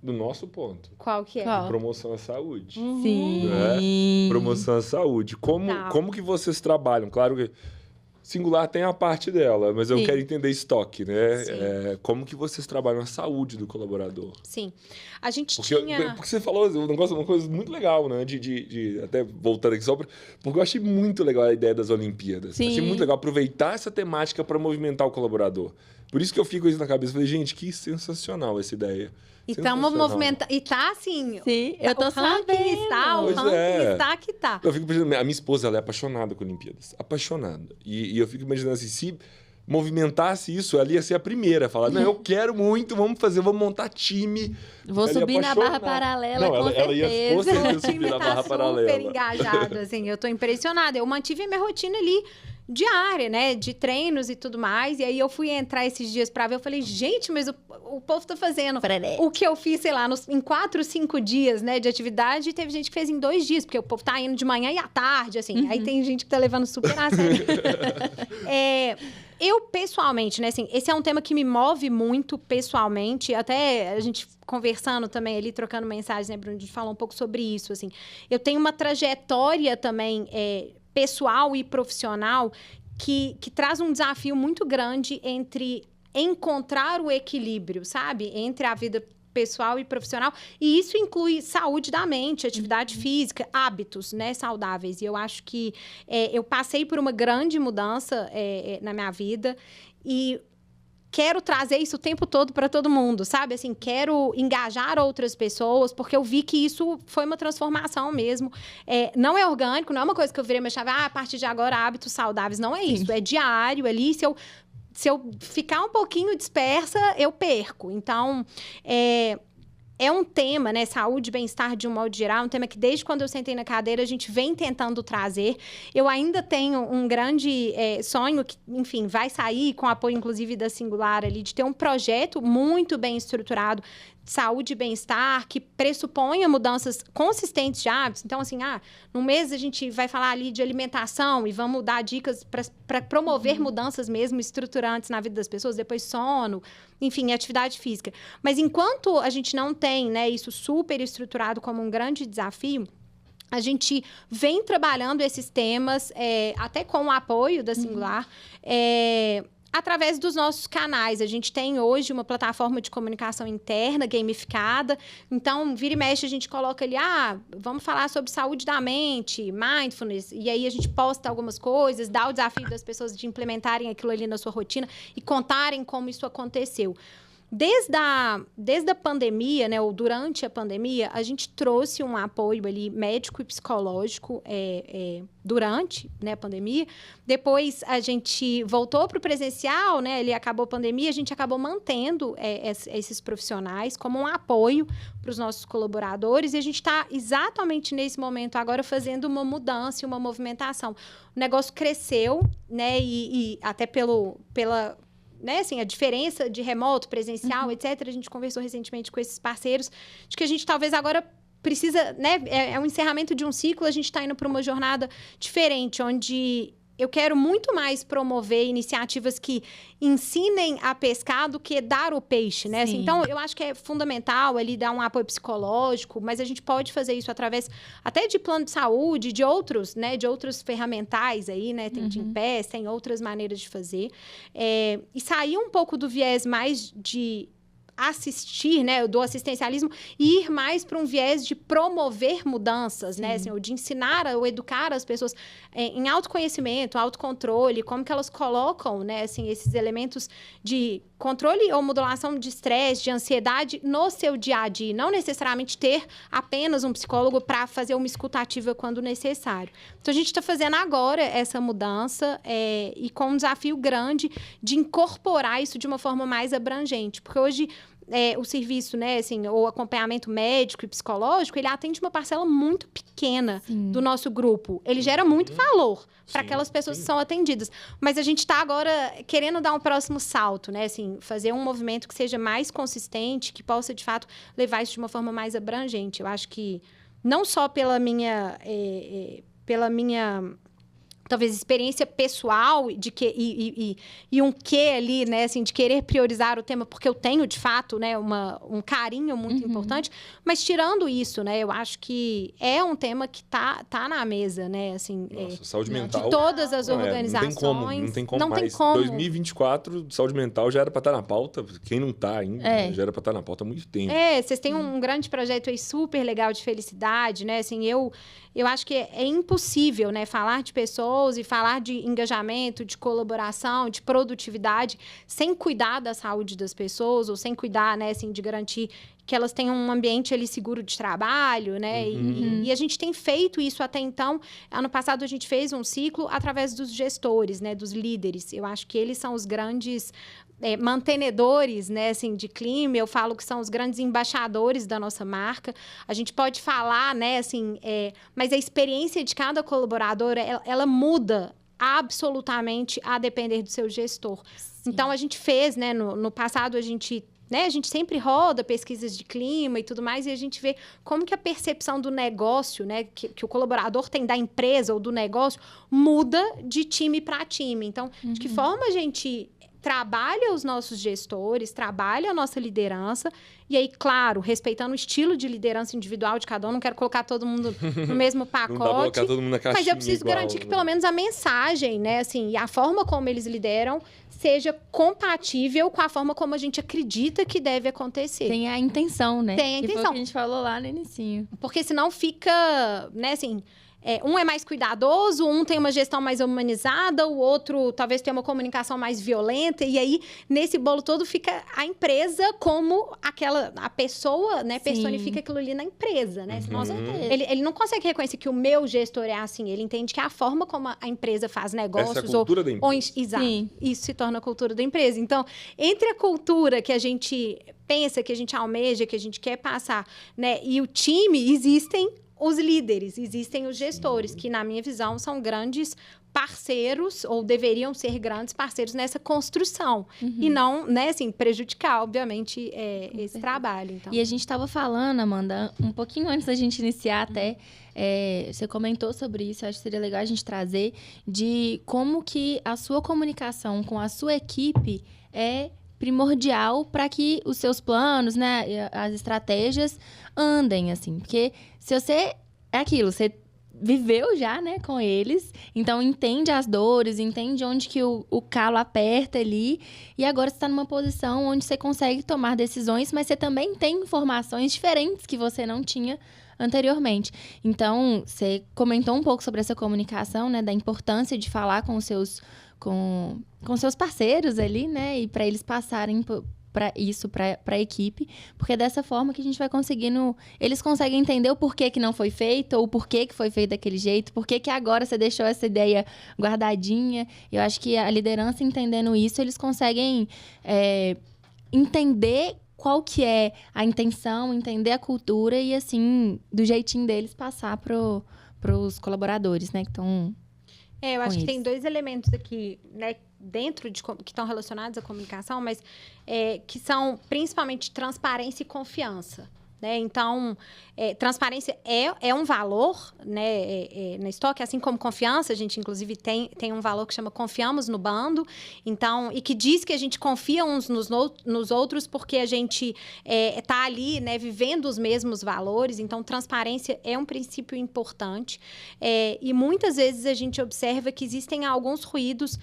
do nosso ponto. Qual que é? Qual? Promoção à saúde. Sim. Né? Promoção à saúde. Como que vocês trabalham? Claro que Singular tem a parte dela, mas eu quero entender estoque, né? Como que vocês trabalham a saúde do colaborador? Sim. A gente porque tinha... Porque você falou uma coisa muito legal, né? Até voltando aqui porque eu achei muito legal a ideia das Olimpíadas. Sim. Achei muito legal aproveitar essa temática para movimentar o colaborador. Por isso que eu fico com isso na cabeça. Falei, gente, que sensacional essa ideia. E estamos movimentando. E tá assim. Sim, eu tô sabendo. O ranking está que tá. Eu fico imaginando, a minha esposa, ela é apaixonada com Olimpíadas. Apaixonada. E eu fico imaginando assim, se movimentasse isso, ela ia ser a primeira a falar, não, eu quero muito, vamos montar time. Vou subir na barra paralela, com certeza. Ela ia com certeza subir na barra paralela. Super engajado, assim, eu tô impressionada. Eu mantive a minha rotina ali diária, né, de treinos e tudo mais, e aí eu fui entrar esses dias pra ver, eu falei, gente, mas o povo tá fazendo o que eu fiz, sei lá, em 4, 5 dias, né, de atividade, e teve gente que fez em 2 dias, porque o povo tá indo de manhã e à tarde, assim, aí tem gente que tá levando super a sério. Eu, pessoalmente, né, assim, esse é um tema que me move muito pessoalmente, até a gente conversando também ali, trocando mensagens, né, Bruno, a gente falou um pouco sobre isso, assim. Eu tenho uma trajetória também pessoal e profissional que traz um desafio muito grande entre encontrar o equilíbrio, sabe? Entre a vida pessoal e profissional. E isso inclui saúde da mente, atividade física, hábitos, né, saudáveis. E eu acho que eu passei por uma grande mudança na minha vida e quero trazer isso o tempo todo para todo mundo, sabe? Assim, quero engajar outras pessoas, porque eu vi que isso foi uma transformação mesmo. Não é orgânico, não é uma coisa que eu virei minha chave, a partir de agora, hábitos saudáveis. Não é isso, é diário ali. Se eu ficar um pouquinho dispersa, eu perco. Então, é um tema, né? Saúde e bem-estar de um modo geral, um tema que desde quando eu sentei na cadeira a gente vem tentando trazer. Eu ainda tenho um grande sonho que, enfim, vai sair com apoio, inclusive, da Singular ali, de ter um projeto muito bem estruturado de saúde e bem-estar, que pressuponha mudanças consistentes de hábitos. Então, assim, num mês a gente vai falar ali de alimentação e vamos dar dicas para promover mudanças mesmo estruturantes na vida das pessoas, depois sono, enfim, atividade física. Mas enquanto a gente não tem, né, isso super estruturado como um grande desafio, a gente vem trabalhando esses temas, até com o apoio da Singular, através dos nossos canais. A gente tem hoje uma plataforma de comunicação interna, gamificada. Então, vira e mexe, a gente coloca ali, vamos falar sobre saúde da mente, mindfulness. E aí a gente posta algumas coisas, dá o desafio das pessoas de implementarem aquilo ali na sua rotina e contarem como isso aconteceu. Desde a pandemia, né, ou durante a pandemia, a gente trouxe um apoio ali médico e psicológico durante, né, a pandemia. Depois a gente voltou para o presencial, né, ele acabou a pandemia, a gente acabou mantendo esses profissionais como um apoio para os nossos colaboradores, e a gente está exatamente nesse momento agora fazendo uma mudança e uma movimentação. O negócio cresceu, né, e até pela né, assim, a diferença de remoto, presencial, etc. A gente conversou recentemente com esses parceiros de que a gente talvez agora precisa, né, é um encerramento de um ciclo, a gente está indo para uma jornada diferente, onde eu quero muito mais promover iniciativas que ensinem a pescar do que dar o peixe, né? Assim, então, eu acho que é fundamental ali dar um apoio psicológico, mas a gente pode fazer isso através até de plano de saúde, de outros, né? De outros ferramentais aí, né? Tem Gympass, tem outras maneiras de fazer. E sair um pouco do viés mais de assistir, né, do assistencialismo, e ir mais para um viés de promover mudanças, né, assim, ou de ensinar ou educar as pessoas em autoconhecimento, autocontrole, como que elas colocam, né, assim, esses elementos de controle ou modulação de estresse, de ansiedade no seu dia a dia, não necessariamente ter apenas um psicólogo para fazer uma escuta ativa quando necessário. Então, a gente está fazendo agora essa mudança e com um desafio grande de incorporar isso de uma forma mais abrangente, porque hoje o serviço, né, assim, o acompanhamento médico e psicológico, ele atende uma parcela muito pequena do nosso grupo. Ele gera muito valor para aquelas pessoas que são atendidas. Mas a gente está agora querendo dar um próximo salto, né, assim, fazer um movimento que seja mais consistente, que possa, de fato, levar isso de uma forma mais abrangente. Eu acho que, não só pela minha talvez experiência pessoal e um quê ali, né, assim, de querer priorizar o tema, porque eu tenho, de fato, né, um carinho muito importante, mas tirando isso, né, eu acho que é um tema que tá na mesa, né, assim, Nossa, saúde mental. De todas as organizações. Não tem como mais. 2024, saúde mental já era para estar na pauta, quem não tá ainda, já era para estar na pauta há muito tempo. Vocês têm um grande projeto aí super legal de felicidade, né, assim, eu acho que é impossível, né, falar de pessoas e falar de engajamento, de colaboração, de produtividade, sem cuidar da saúde das pessoas ou sem cuidar, né, assim, de garantir que elas tenham um ambiente ali seguro de trabalho, né? E a gente tem feito isso até então. Ano passado a gente fez um ciclo através dos gestores, né, dos líderes. Eu acho que eles são os grandes mantenedores, né, assim, de clima. Eu falo que são os grandes embaixadores da nossa marca. A gente pode falar, né, assim, mas a experiência de cada colaborador, ela muda absolutamente a depender do seu gestor. Sim. Então, a gente fez, né, no passado, a gente sempre roda pesquisas de clima e tudo mais, e a gente vê como que a percepção do negócio, né, que o colaborador tem da empresa ou do negócio, muda de time para time. Então, de que forma a gente trabalha os nossos gestores, trabalha a nossa liderança, e aí, claro, respeitando o estilo de liderança individual de cada um, não quero colocar todo mundo no mesmo pacote, não dá pra colocar todo mundo na caixinha, mas eu preciso igual, garantir que pelo menos a mensagem, né, assim, e a forma como eles lideram seja compatível com a forma como a gente acredita que deve acontecer. Tem a intenção, né? Tem a intenção. Que foi o que a gente falou lá no inicinho. Porque senão fica, né, assim, um é mais cuidadoso, um tem uma gestão mais humanizada, o outro talvez tenha uma comunicação mais violenta, e aí, nesse bolo todo, fica a empresa como a pessoa, né, personifica aquilo ali na empresa, né? Nossa, ele não consegue reconhecer que o meu gestor é assim, ele entende que é a forma como a empresa faz negócios. Essa é a cultura da empresa. Exato. Isso se torna a cultura da empresa. Então, entre a cultura que a gente pensa, que a gente almeja, que a gente quer passar, né, e o time, existem os líderes, existem os gestores, que, na minha visão, são grandes parceiros, ou deveriam ser grandes parceiros nessa construção. E não, né, assim, prejudicar, obviamente, esse trabalho. Então. E a gente estava falando, Amanda, um pouquinho antes da gente iniciar até, você comentou sobre isso, eu acho que seria legal a gente trazer, de como que a sua comunicação com a sua equipe é primordial para que os seus planos, né, as estratégias andem, assim. Porque se você... É aquilo, você viveu já, né, com eles, então entende as dores, entende onde que o calo aperta ali, e agora você está numa posição onde você consegue tomar decisões, mas você também tem informações diferentes que você não tinha anteriormente. Então, você comentou um pouco sobre essa comunicação, né, da importância de falar com os seus... com seus parceiros ali, né? E para eles passarem para a equipe, porque é dessa forma que a gente vai conseguindo... Eles conseguem entender o porquê que não foi feito, ou o porquê que foi feito daquele jeito, porquê que agora você deixou essa ideia guardadinha. Eu acho que a liderança entendendo isso, eles conseguem entender qual que é a intenção, entender a cultura e, assim, do jeitinho deles passar para os colaboradores, né? Que estão... eu acho que tem dois elementos aqui, né, dentro que estão relacionados à comunicação, mas que são principalmente transparência e confiança. Né? Então, transparência é um valor, né, na estoque, assim como confiança. A gente, inclusive, tem um valor que chama confiamos no bando, então, e que diz que a gente confia uns nos outros porque a gente está ali, né, vivendo os mesmos valores. Então, transparência é um princípio importante. E muitas vezes a gente observa que existem alguns ruídos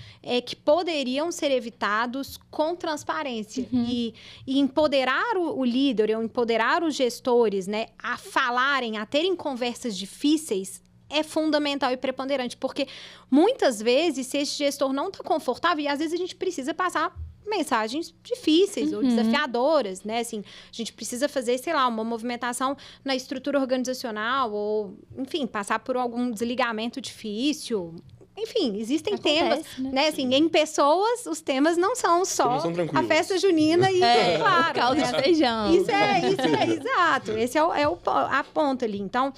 que poderiam ser evitados com transparência. E empoderar o líder, ou empoderar o gestores, né, a falarem, a terem conversas difíceis, é fundamental e preponderante, porque muitas vezes, se esse gestor não está confortável, e às vezes a gente precisa passar mensagens difíceis ou desafiadoras, né? Assim, a gente precisa fazer, sei lá, uma movimentação na estrutura organizacional ou, enfim, passar por algum desligamento difícil. enfim, existem Acontece, temas, né? Assim, em pessoas, os temas não são só Não são a tranquilos. festa junina e, claro, caldo de né? feijão. Isso é, exato. Esse é a ponta ali. Então,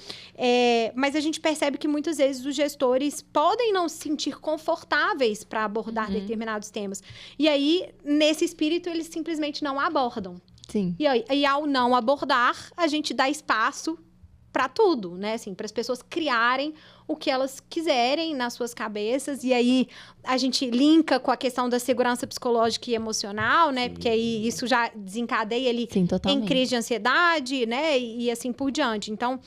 mas a gente percebe que muitas vezes os gestores podem não se sentir confortáveis para abordar determinados temas. E aí, nesse espírito, eles simplesmente não abordam. Sim. E ao não abordar, a gente dá espaço para tudo, né? Assim, para as pessoas criarem o que elas quiserem nas suas cabeças. E aí, a gente linka com a questão da segurança psicológica e emocional, né? Porque aí isso já desencadeia ali Sim, totalmente. em crise de ansiedade, né? E assim por diante. Então,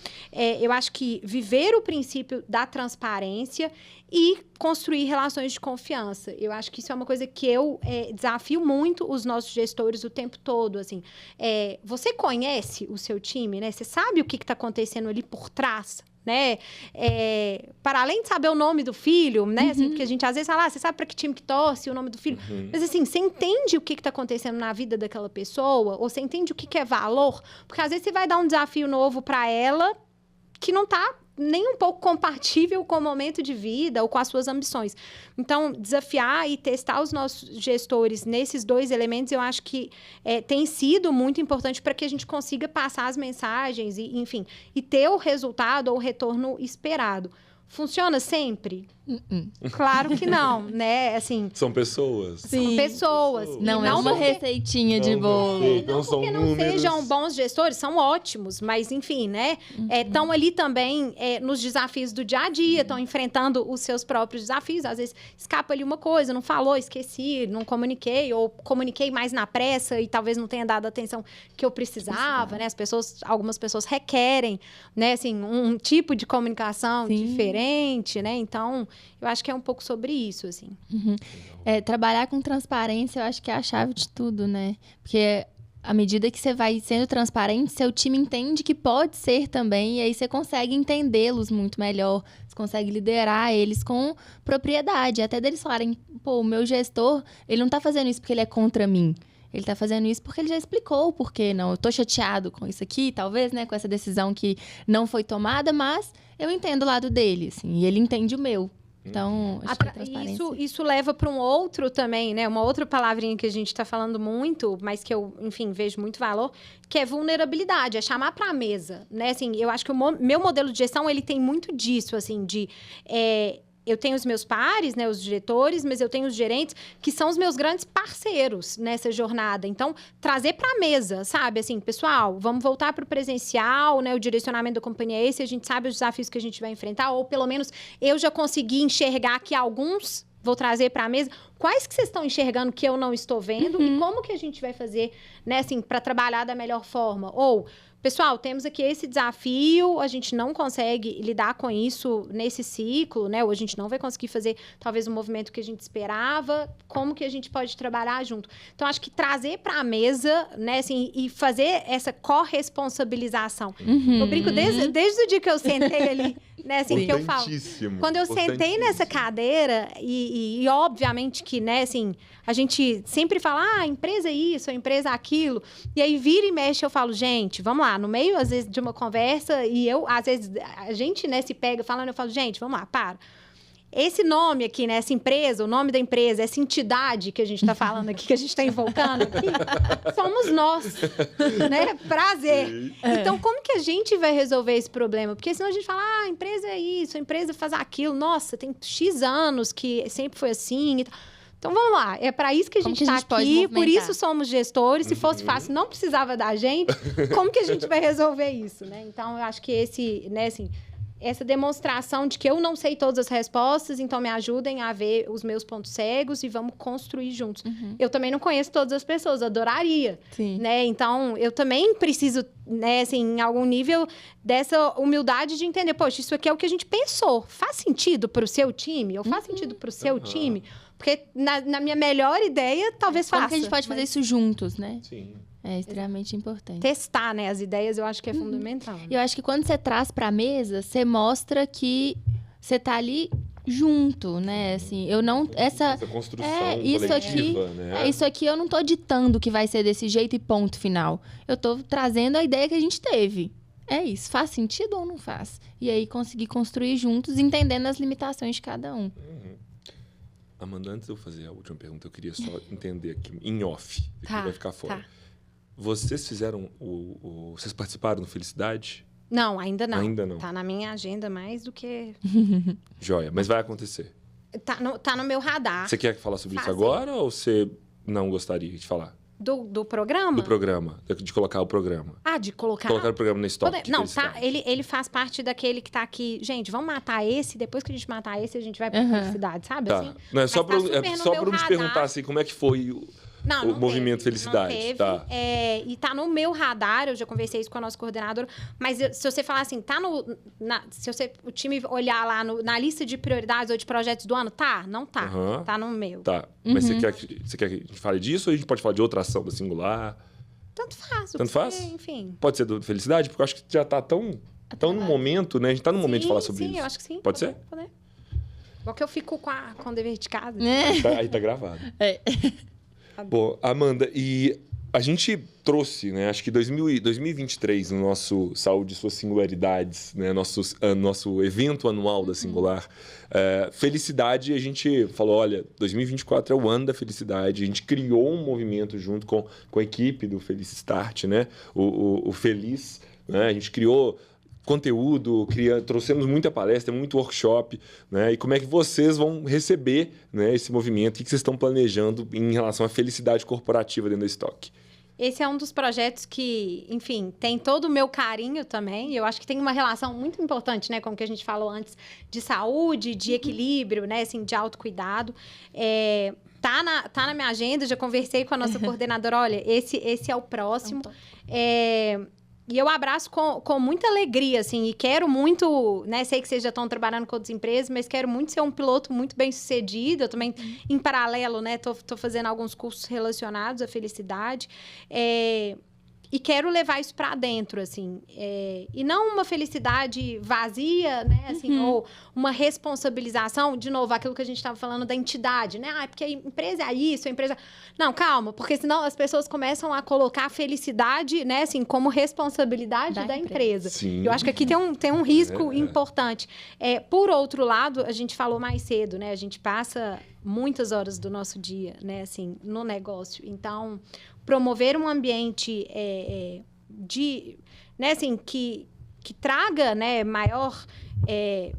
eu acho que viver o princípio da transparência e construir relações de confiança. Eu acho que isso é uma coisa que eu desafio muito os nossos gestores o tempo todo, assim. Você conhece o seu time, né? Você sabe o que está acontecendo ali por trás, né? Para além de saber o nome do filho, né? Assim, porque a gente às vezes fala, você sabe para que time que torce, o nome do filho. Mas assim, você entende o que está acontecendo na vida daquela pessoa? Ou você entende o que é valor? Porque às vezes você vai dar um desafio novo para ela que não está nem um pouco compatível com o momento de vida ou com as suas ambições. Então, desafiar e testar os nossos gestores nesses dois elementos, eu acho que tem sido muito importante para que a gente consiga passar as mensagens e, enfim, e ter o resultado ou o retorno esperado. Funciona sempre? Claro que não, né? Assim, São pessoas. Sim. são pessoas. Não, E é uma porque- receitinha de Não, bolo. não são porque não números. sejam bons gestores, são ótimos, mas enfim, né? Estão ali também nos desafios do dia a dia, estão enfrentando os seus próprios desafios. Às vezes escapa ali uma coisa, não falou, esqueci, não comuniquei, ou comuniquei mais na pressa e talvez não tenha dado a atenção que eu precisava, né? Algumas pessoas requerem, né? Assim, um tipo de comunicação Sim. diferente, né? Então, eu acho que é um pouco sobre isso, assim. Trabalhar com transparência, eu acho que é a chave de tudo, né? Porque à medida que você vai sendo transparente, seu time entende que pode ser também, e aí você consegue entendê-los muito melhor, você consegue liderar eles com propriedade, até deles falarem, pô, o meu gestor, ele não tá fazendo isso porque ele é contra mim. Ele tá fazendo isso porque ele já explicou o porquê, não. Eu tô chateado com isso aqui, talvez, né? Com essa decisão que não foi tomada, mas eu entendo o lado dele, assim, e ele entende o meu. Então, acho que a transparência... Isso leva para um outro também, né? Uma outra palavrinha que a gente está falando muito, mas que eu, enfim, vejo muito valor, que é vulnerabilidade, é chamar para a mesa, né? Assim, eu acho que o meu modelo de gestão, ele tem muito disso, assim, de... eu tenho os meus pares, né, os diretores, mas eu tenho os gerentes, que são os meus grandes parceiros nessa jornada. Então, trazer para a mesa, sabe? Assim, pessoal, vamos voltar para o presencial, né? O direcionamento da companhia é esse, a gente sabe os desafios que a gente vai enfrentar, ou pelo menos eu já consegui enxergar que alguns vou trazer para a mesa. Quais que vocês estão enxergando que eu não estou vendo e como que a gente vai fazer, né, assim, para trabalhar da melhor forma? Ou... Pessoal, temos aqui esse desafio, a gente não consegue lidar com isso nesse ciclo, né? Ou a gente não vai conseguir fazer, talvez, o movimento que a gente esperava. Como que a gente pode trabalhar junto? Então, acho que trazer para a mesa, né? Assim, e fazer essa corresponsabilização. Eu brinco desde o dia que eu sentei ali, né? Assim, que eu falo. Quando eu sentei nessa cadeira, e obviamente que, né? Assim, a gente sempre fala, a empresa é isso, a empresa é aquilo. E aí, vira e mexe, eu falo, gente, vamos lá. No meio, às vezes, de uma conversa, e eu, às vezes, a gente, né, se pega falando, eu falo, gente, vamos lá, para. Esse nome aqui, né, essa empresa, o nome da empresa, essa entidade que a gente está falando aqui, que a gente está invocando aqui, somos nós, né? Prazer. Então, como que a gente vai resolver esse problema? Porque senão a gente fala, a empresa é isso, a empresa faz aquilo. Nossa, tem X anos que sempre foi assim e tal. Então, vamos lá. É para isso que a gente está aqui, por isso somos gestores. Se fosse fácil, não precisava da gente. Como que a gente vai resolver isso, né? Então, eu acho que essa demonstração de que eu não sei todas as respostas, então me ajudem a ver os meus pontos cegos e vamos construir juntos. Eu também não conheço todas as pessoas, adoraria. Sim. Né? Então, eu também preciso, né, assim, em algum nível, dessa humildade de entender, poxa, isso aqui é o que a gente pensou. Faz sentido para o seu time? Ou faz sentido para o seu time? Porque na minha melhor ideia, talvez faça. Como que a gente pode fazer isso juntos, né? Sim. É extremamente importante. Testar, né, as ideias, eu acho que é fundamental. E eu acho que quando você traz pra mesa, você mostra que você tá ali junto, né? Assim, eu não... Essa construção isso coletiva, aqui, né? isso aqui eu não tô ditando que vai ser desse jeito e ponto final. Eu tô trazendo a ideia que a gente teve. É isso. Faz sentido ou não faz? E aí conseguir construir juntos, entendendo as limitações de cada um. Amanda, antes de eu fazer a última pergunta, eu queria só entender aqui, em off, que vai ficar fora. Tá. Vocês fizeram vocês participaram do Felicidade? Não, ainda não. Ainda não. Tá na minha agenda mais do que... Joia, mas vai acontecer. Tá no meu radar. Você quer falar sobre isso Fazer. agora ou você não gostaria de falar? Do programa? Do programa, de colocar o programa. De colocar... Colocar o programa no estoque. Não, tá, ele faz parte daquele que tá aqui. Gente, vamos matar esse, depois que a gente matar esse, a gente vai pra felicidade, sabe? Tá. Assim? Não, é só Mas tá para super no meu te radar. perguntar assim, como é que foi o movimento Felicidade. Não teve, Tá. e tá no meu radar, eu já conversei isso com a nossa coordenadora, mas se você falar assim, tá o time olhar lá na lista de prioridades ou de projetos do ano, não tá. Uhum. Tá no meu. Tá. Mas você quer que a gente fale disso ou a gente pode falar de outra ação da Singular? Tanto faz. Tanto faz? Enfim. Pode ser do Felicidade? Porque eu acho que já tá tão no momento, né? A gente tá no momento de falar sobre isso. Sim, eu acho que sim. Pode ser? Poder. Igual que eu fico com o dever de casa. Aí tá gravado. É. Bom, Amanda, e a gente trouxe, né? Acho que 2023, no nosso Saúde e Suas Singularidades, né? Nosso evento anual da Singular, Felicidade, a gente falou, olha, 2024 é o ano da felicidade. A gente criou um movimento junto com a equipe do Feliz Start, né? O Feliz, né? A gente criou conteúdo, trouxemos muita palestra, muito workshop, né? E como é que vocês vão receber, né, esse movimento? O que vocês estão planejando em relação à felicidade corporativa dentro da Stock? Esse é um dos projetos que, enfim, tem todo o meu carinho também. Eu acho que tem uma relação muito importante, né? Como que a gente falou antes, de saúde, de equilíbrio, né? Assim, de autocuidado. Tá na minha agenda, já conversei com a nossa coordenadora. Olha, esse é o próximo. E eu abraço com muita alegria, assim, e quero muito, né? Sei que vocês já estão trabalhando com outras empresas, mas quero muito ser um piloto muito bem sucedido. Eu também, em paralelo, né? Tô fazendo alguns cursos relacionados à felicidade. E quero levar isso para dentro, assim. E não uma felicidade vazia, né? Assim, ou uma responsabilização, de novo, aquilo que a gente estava falando da entidade, né? Porque a empresa é isso, a empresa... Não, calma, porque senão as pessoas começam a colocar a felicidade, né? Assim, como responsabilidade da empresa. Sim. Eu acho que aqui tem um risco importante. Por outro lado, a gente falou mais cedo, né? A gente passa muitas horas do nosso dia, né? Assim, no negócio. Então, promover um ambiente né, assim, que traga, né, maior...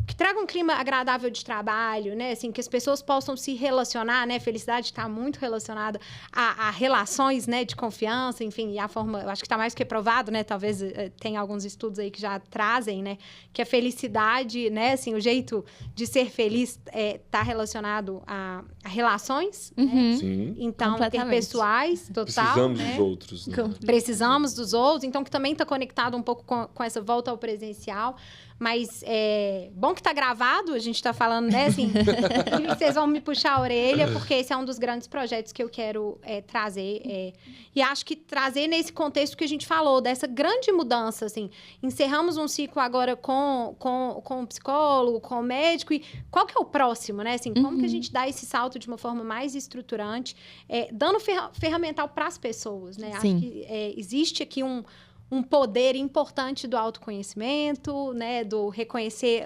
que traga um clima agradável de trabalho, né? Assim, que as pessoas possam se relacionar, né? Felicidade está muito relacionada a relações, né? De confiança, enfim, e a forma... Eu acho que está mais que provado, né? Talvez tenha alguns estudos aí que já trazem, né? Que a felicidade, né? Assim, o jeito de ser feliz está relacionado a relações, né? Sim. Então, interpessoais, total. Precisamos né? dos outros, né? Precisamos dos outros. Então, que também está conectado um pouco com essa volta ao presencial. Mas bom que tá gravado, a gente tá falando, né, assim, e vocês vão me puxar a orelha, porque esse é um dos grandes projetos que eu quero trazer. E acho que trazer nesse contexto que a gente falou, dessa grande mudança, assim. Encerramos um ciclo agora com o psicólogo, com o médico, e qual que é o próximo, né? Assim, como que a gente dá esse salto de uma forma mais estruturante, dando ferramental para as pessoas, né? Sim. Acho que existe aqui um poder importante do autoconhecimento, né, do reconhecer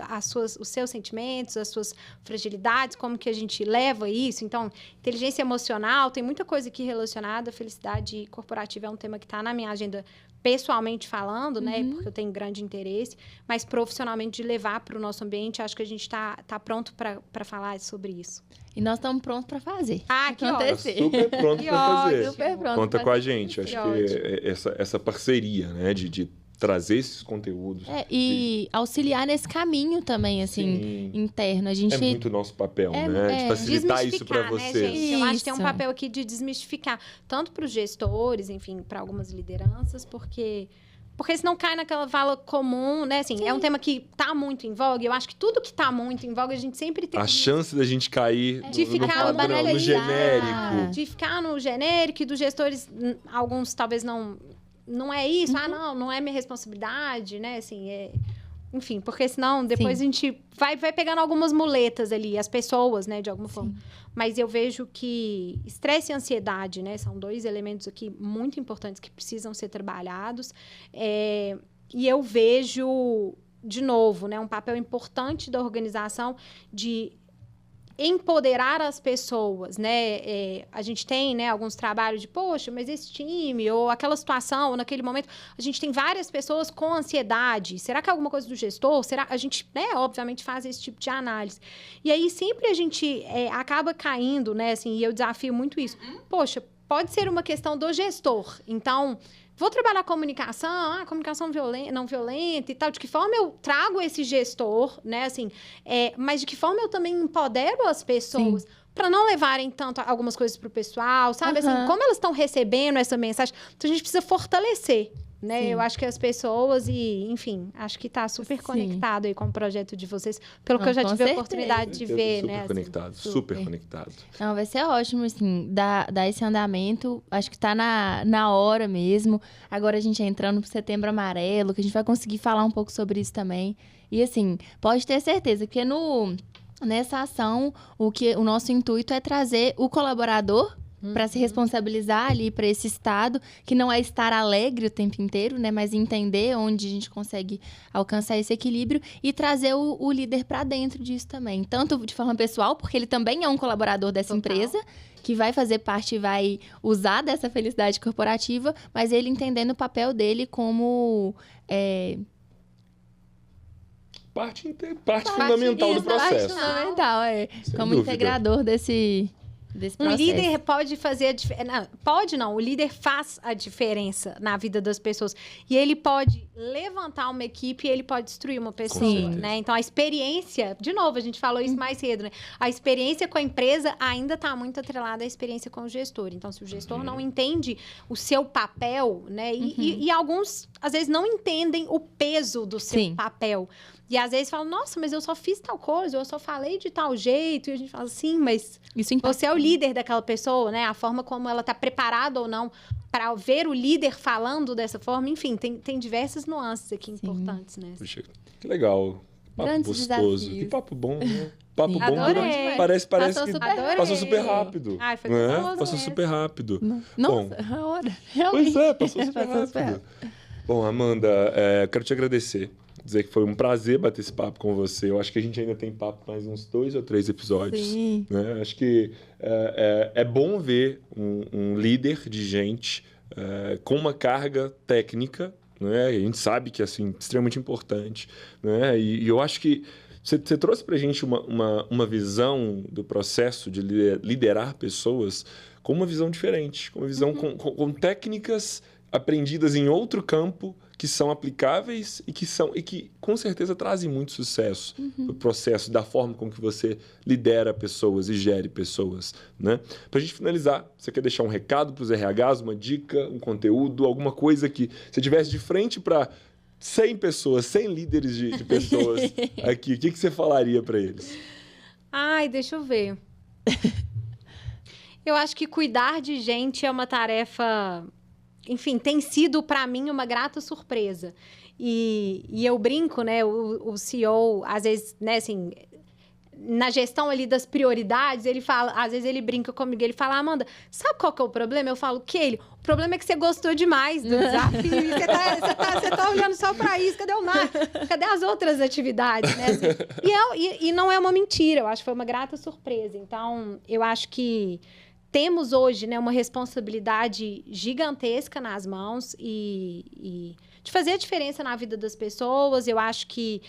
os seus sentimentos, as suas fragilidades, como que a gente leva isso. Então, inteligência emocional, tem muita coisa aqui relacionada. Felicidade corporativa é um tema que está na minha agenda pessoalmente falando, né, porque eu tenho grande interesse, mas profissionalmente de levar para o nosso ambiente, acho que a gente está pronto para falar sobre isso. E nós estamos prontos para fazer. Que acontecer. Super pronto para fazer. Super pronto. Conta com a gente. Acho Que que essa parceria, né, de trazer esses conteúdos. E auxiliar nesse caminho também, assim, interno. A gente... É muito nosso papel, né? De facilitar isso para vocês. Né, gente? Eu acho que tem um papel aqui de desmistificar, tanto para os gestores, enfim, para algumas lideranças, porque senão cai naquela vala comum, né? Assim, é um tema que tá muito em voga. Eu acho que tudo que tá muito em voga, a gente sempre tem... A chance da gente cair de ficar no padrão, no genérico. De ficar no genérico, e dos gestores, alguns talvez não é isso, não é minha responsabilidade, né? Assim, enfim, porque senão depois a gente vai pegando algumas muletas ali, as pessoas, né, de alguma forma. Mas eu vejo que estresse e ansiedade, né, são 2 elementos aqui muito importantes que precisam ser trabalhados. E eu vejo, de novo, né, um papel importante da organização de empoderar as pessoas, né? A gente tem, né, alguns trabalhos de, poxa, mas esse time, ou aquela situação, ou naquele momento, a gente tem várias pessoas com ansiedade. Será que é alguma coisa do gestor? Será? A gente, né, obviamente, faz esse tipo de análise. E aí, sempre a gente acaba caindo, né, assim, e eu desafio muito isso. Poxa, pode ser uma questão do gestor. Então, vou trabalhar comunicação, comunicação não violenta e tal. De que forma eu trago esse gestor, né? Assim, mas de que forma eu também empodero as pessoas para não levarem tanto algumas coisas para o pessoal, sabe? Assim, como elas estão recebendo essa mensagem. Então, a gente precisa fortalecer, né? Eu acho que as pessoas enfim, acho que está super conectado aí com o projeto de vocês, pelo que eu já tive a oportunidade de ver, super né? Conectado, assim, super conectado. Não, vai ser ótimo, assim, dar esse andamento. Acho que tá na hora mesmo. Agora a gente entrando pro Setembro Amarelo, que a gente vai conseguir falar um pouco sobre isso também. E, assim, pode ter certeza que nessa ação, o nosso intuito é trazer o colaborador para se responsabilizar ali para esse estado, que não é estar alegre o tempo inteiro, né? Mas entender onde a gente consegue alcançar esse equilíbrio e trazer o líder para dentro disso também. Tanto de forma pessoal, porque ele também é um colaborador dessa empresa, que vai fazer parte e vai usar dessa felicidade corporativa, mas ele entendendo o papel dele como... Parte fundamental do processo. Parte fundamental, Sem como dúvida. integrador desse processo. Um líder pode fazer a diferença. Pode não, o líder faz a diferença na vida das pessoas. E ele pode levantar uma equipe e ele pode destruir uma pessoa, né? Então, a experiência... De novo, a gente falou isso mais cedo, né? A experiência com a empresa ainda está muito atrelada à experiência com o gestor. Então, se o gestor não entende o seu papel, né? E alguns, às vezes, não entendem o peso do seu papel. E às vezes falam, nossa, mas eu só fiz tal coisa, eu só falei de tal jeito. E a gente fala, sim, mas você é o líder daquela pessoa, né? A forma como ela está preparada ou não para ver o líder falando dessa forma. Enfim, tem diversas nuances aqui importantes, né? Puxa, que legal. Papo Grandes gostoso. desafios. Que papo bom, né? Papo bom Adorei. parece Passou que super passou super rápido. Ai, foi né? gostoso Passou mesmo. super rápido. Nossa, a hora. Realmente. Pois passou super rápido. Bom, Amanda, quero te agradecer. Dizer que foi um prazer bater esse papo com você. Eu acho que a gente ainda tem papo mais uns 2 ou 3 episódios. Sim. Né? Acho que é bom ver um líder de gente com uma carga técnica, né? E a gente sabe que é assim, extremamente importante. Né? E eu acho que você trouxe para a gente uma visão do processo de liderar pessoas com uma visão diferente, com uma visão com técnicas aprendidas em outro campo que são aplicáveis e que com certeza trazem muito sucesso no processo da forma com que você lidera pessoas e gere pessoas, né? Para a gente finalizar, você quer deixar um recado para os RHs, uma dica, um conteúdo, alguma coisa que você tivesse de frente para 100 pessoas, 100 líderes de pessoas aqui, o que você falaria para eles? Ai, deixa eu ver. Eu acho que cuidar de gente é uma tarefa... Enfim, tem sido, para mim, uma grata surpresa. E eu brinco, né? O CEO, às vezes, né, assim... Na gestão ali das prioridades, ele fala... Às vezes ele brinca comigo, ele fala... Amanda, sabe qual que é o problema? Eu falo, Kelly, o problema é que você gostou demais do desafio. E você tá olhando só para isso. Cadê o mar? Cadê as outras atividades, né? Assim, e não é uma mentira. Eu acho que foi uma grata surpresa. Então, eu acho que... Temos hoje, né, uma responsabilidade gigantesca nas mãos e de fazer a diferença na vida das pessoas. Eu acho que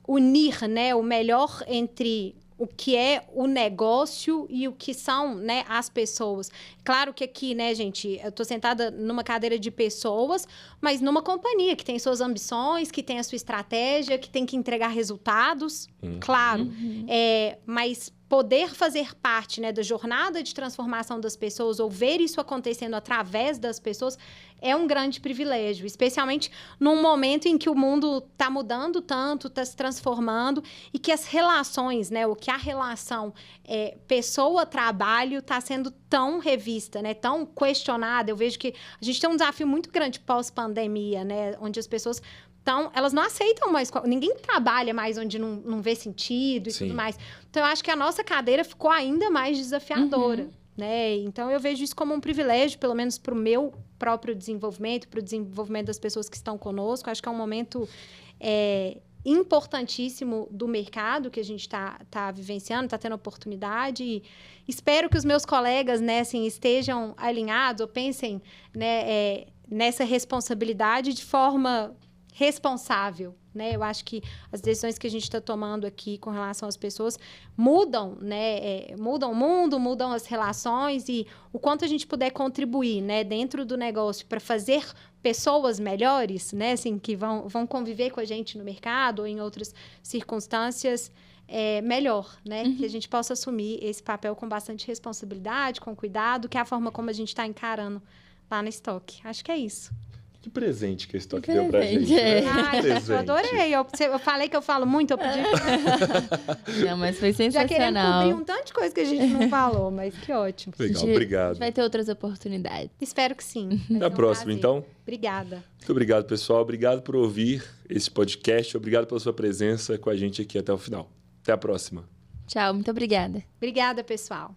unir, né, o melhor entre o que é o negócio e o que são, né, as pessoas. Claro que aqui, né, gente, eu tô sentada numa cadeira de pessoas, mas numa companhia que tem suas ambições, que tem a sua estratégia, que tem que entregar resultados, claro. Mas poder fazer parte, né, da jornada de transformação das pessoas ou ver isso acontecendo através das pessoas é um grande privilégio, especialmente num momento em que o mundo está mudando tanto, está se transformando e que as relações, né, o que a relação pessoa-trabalho está sendo tão revista, né, tão questionada. Eu vejo que a gente tem um desafio muito grande pós-pandemia, né, onde as pessoas... Então, elas não aceitam mais... Ninguém trabalha mais onde não vê sentido e tudo mais. Então, eu acho que a nossa cadeira ficou ainda mais desafiadora, né? Então, eu vejo isso como um privilégio, pelo menos para o meu próprio desenvolvimento, para o desenvolvimento das pessoas que estão conosco. Acho que é um momento importantíssimo do mercado que a gente tá vivenciando, está tendo oportunidade. E espero que os meus colegas, né, assim, estejam alinhados ou pensem, né, nessa responsabilidade de forma responsável, né? Eu acho que as decisões que a gente está tomando aqui com relação às pessoas mudam, né? Mudam o mundo, mudam as relações, e o quanto a gente puder contribuir, né, dentro do negócio para fazer pessoas melhores, né, assim, que vão conviver com a gente no mercado ou em outras circunstâncias, melhor, né? Que a gente possa assumir esse papel com bastante responsabilidade, com cuidado, que é a forma como a gente está encarando lá na Stock. Acho que é isso. Que presente que a Stock deu pra gente. Ai, eu adorei. Eu falei que eu falo muito, eu pedi. Não, mas foi sensacional. Já querendo cobrir um tanto de coisa que a gente não falou, mas que ótimo. Legal, obrigado. A gente vai ter outras oportunidades. Espero que sim. Até a próxima, então. Obrigada. Muito obrigado, pessoal. Obrigado por ouvir esse podcast. Obrigado pela sua presença com a gente aqui até o final. Até a próxima. Tchau, muito obrigada. Obrigada, pessoal.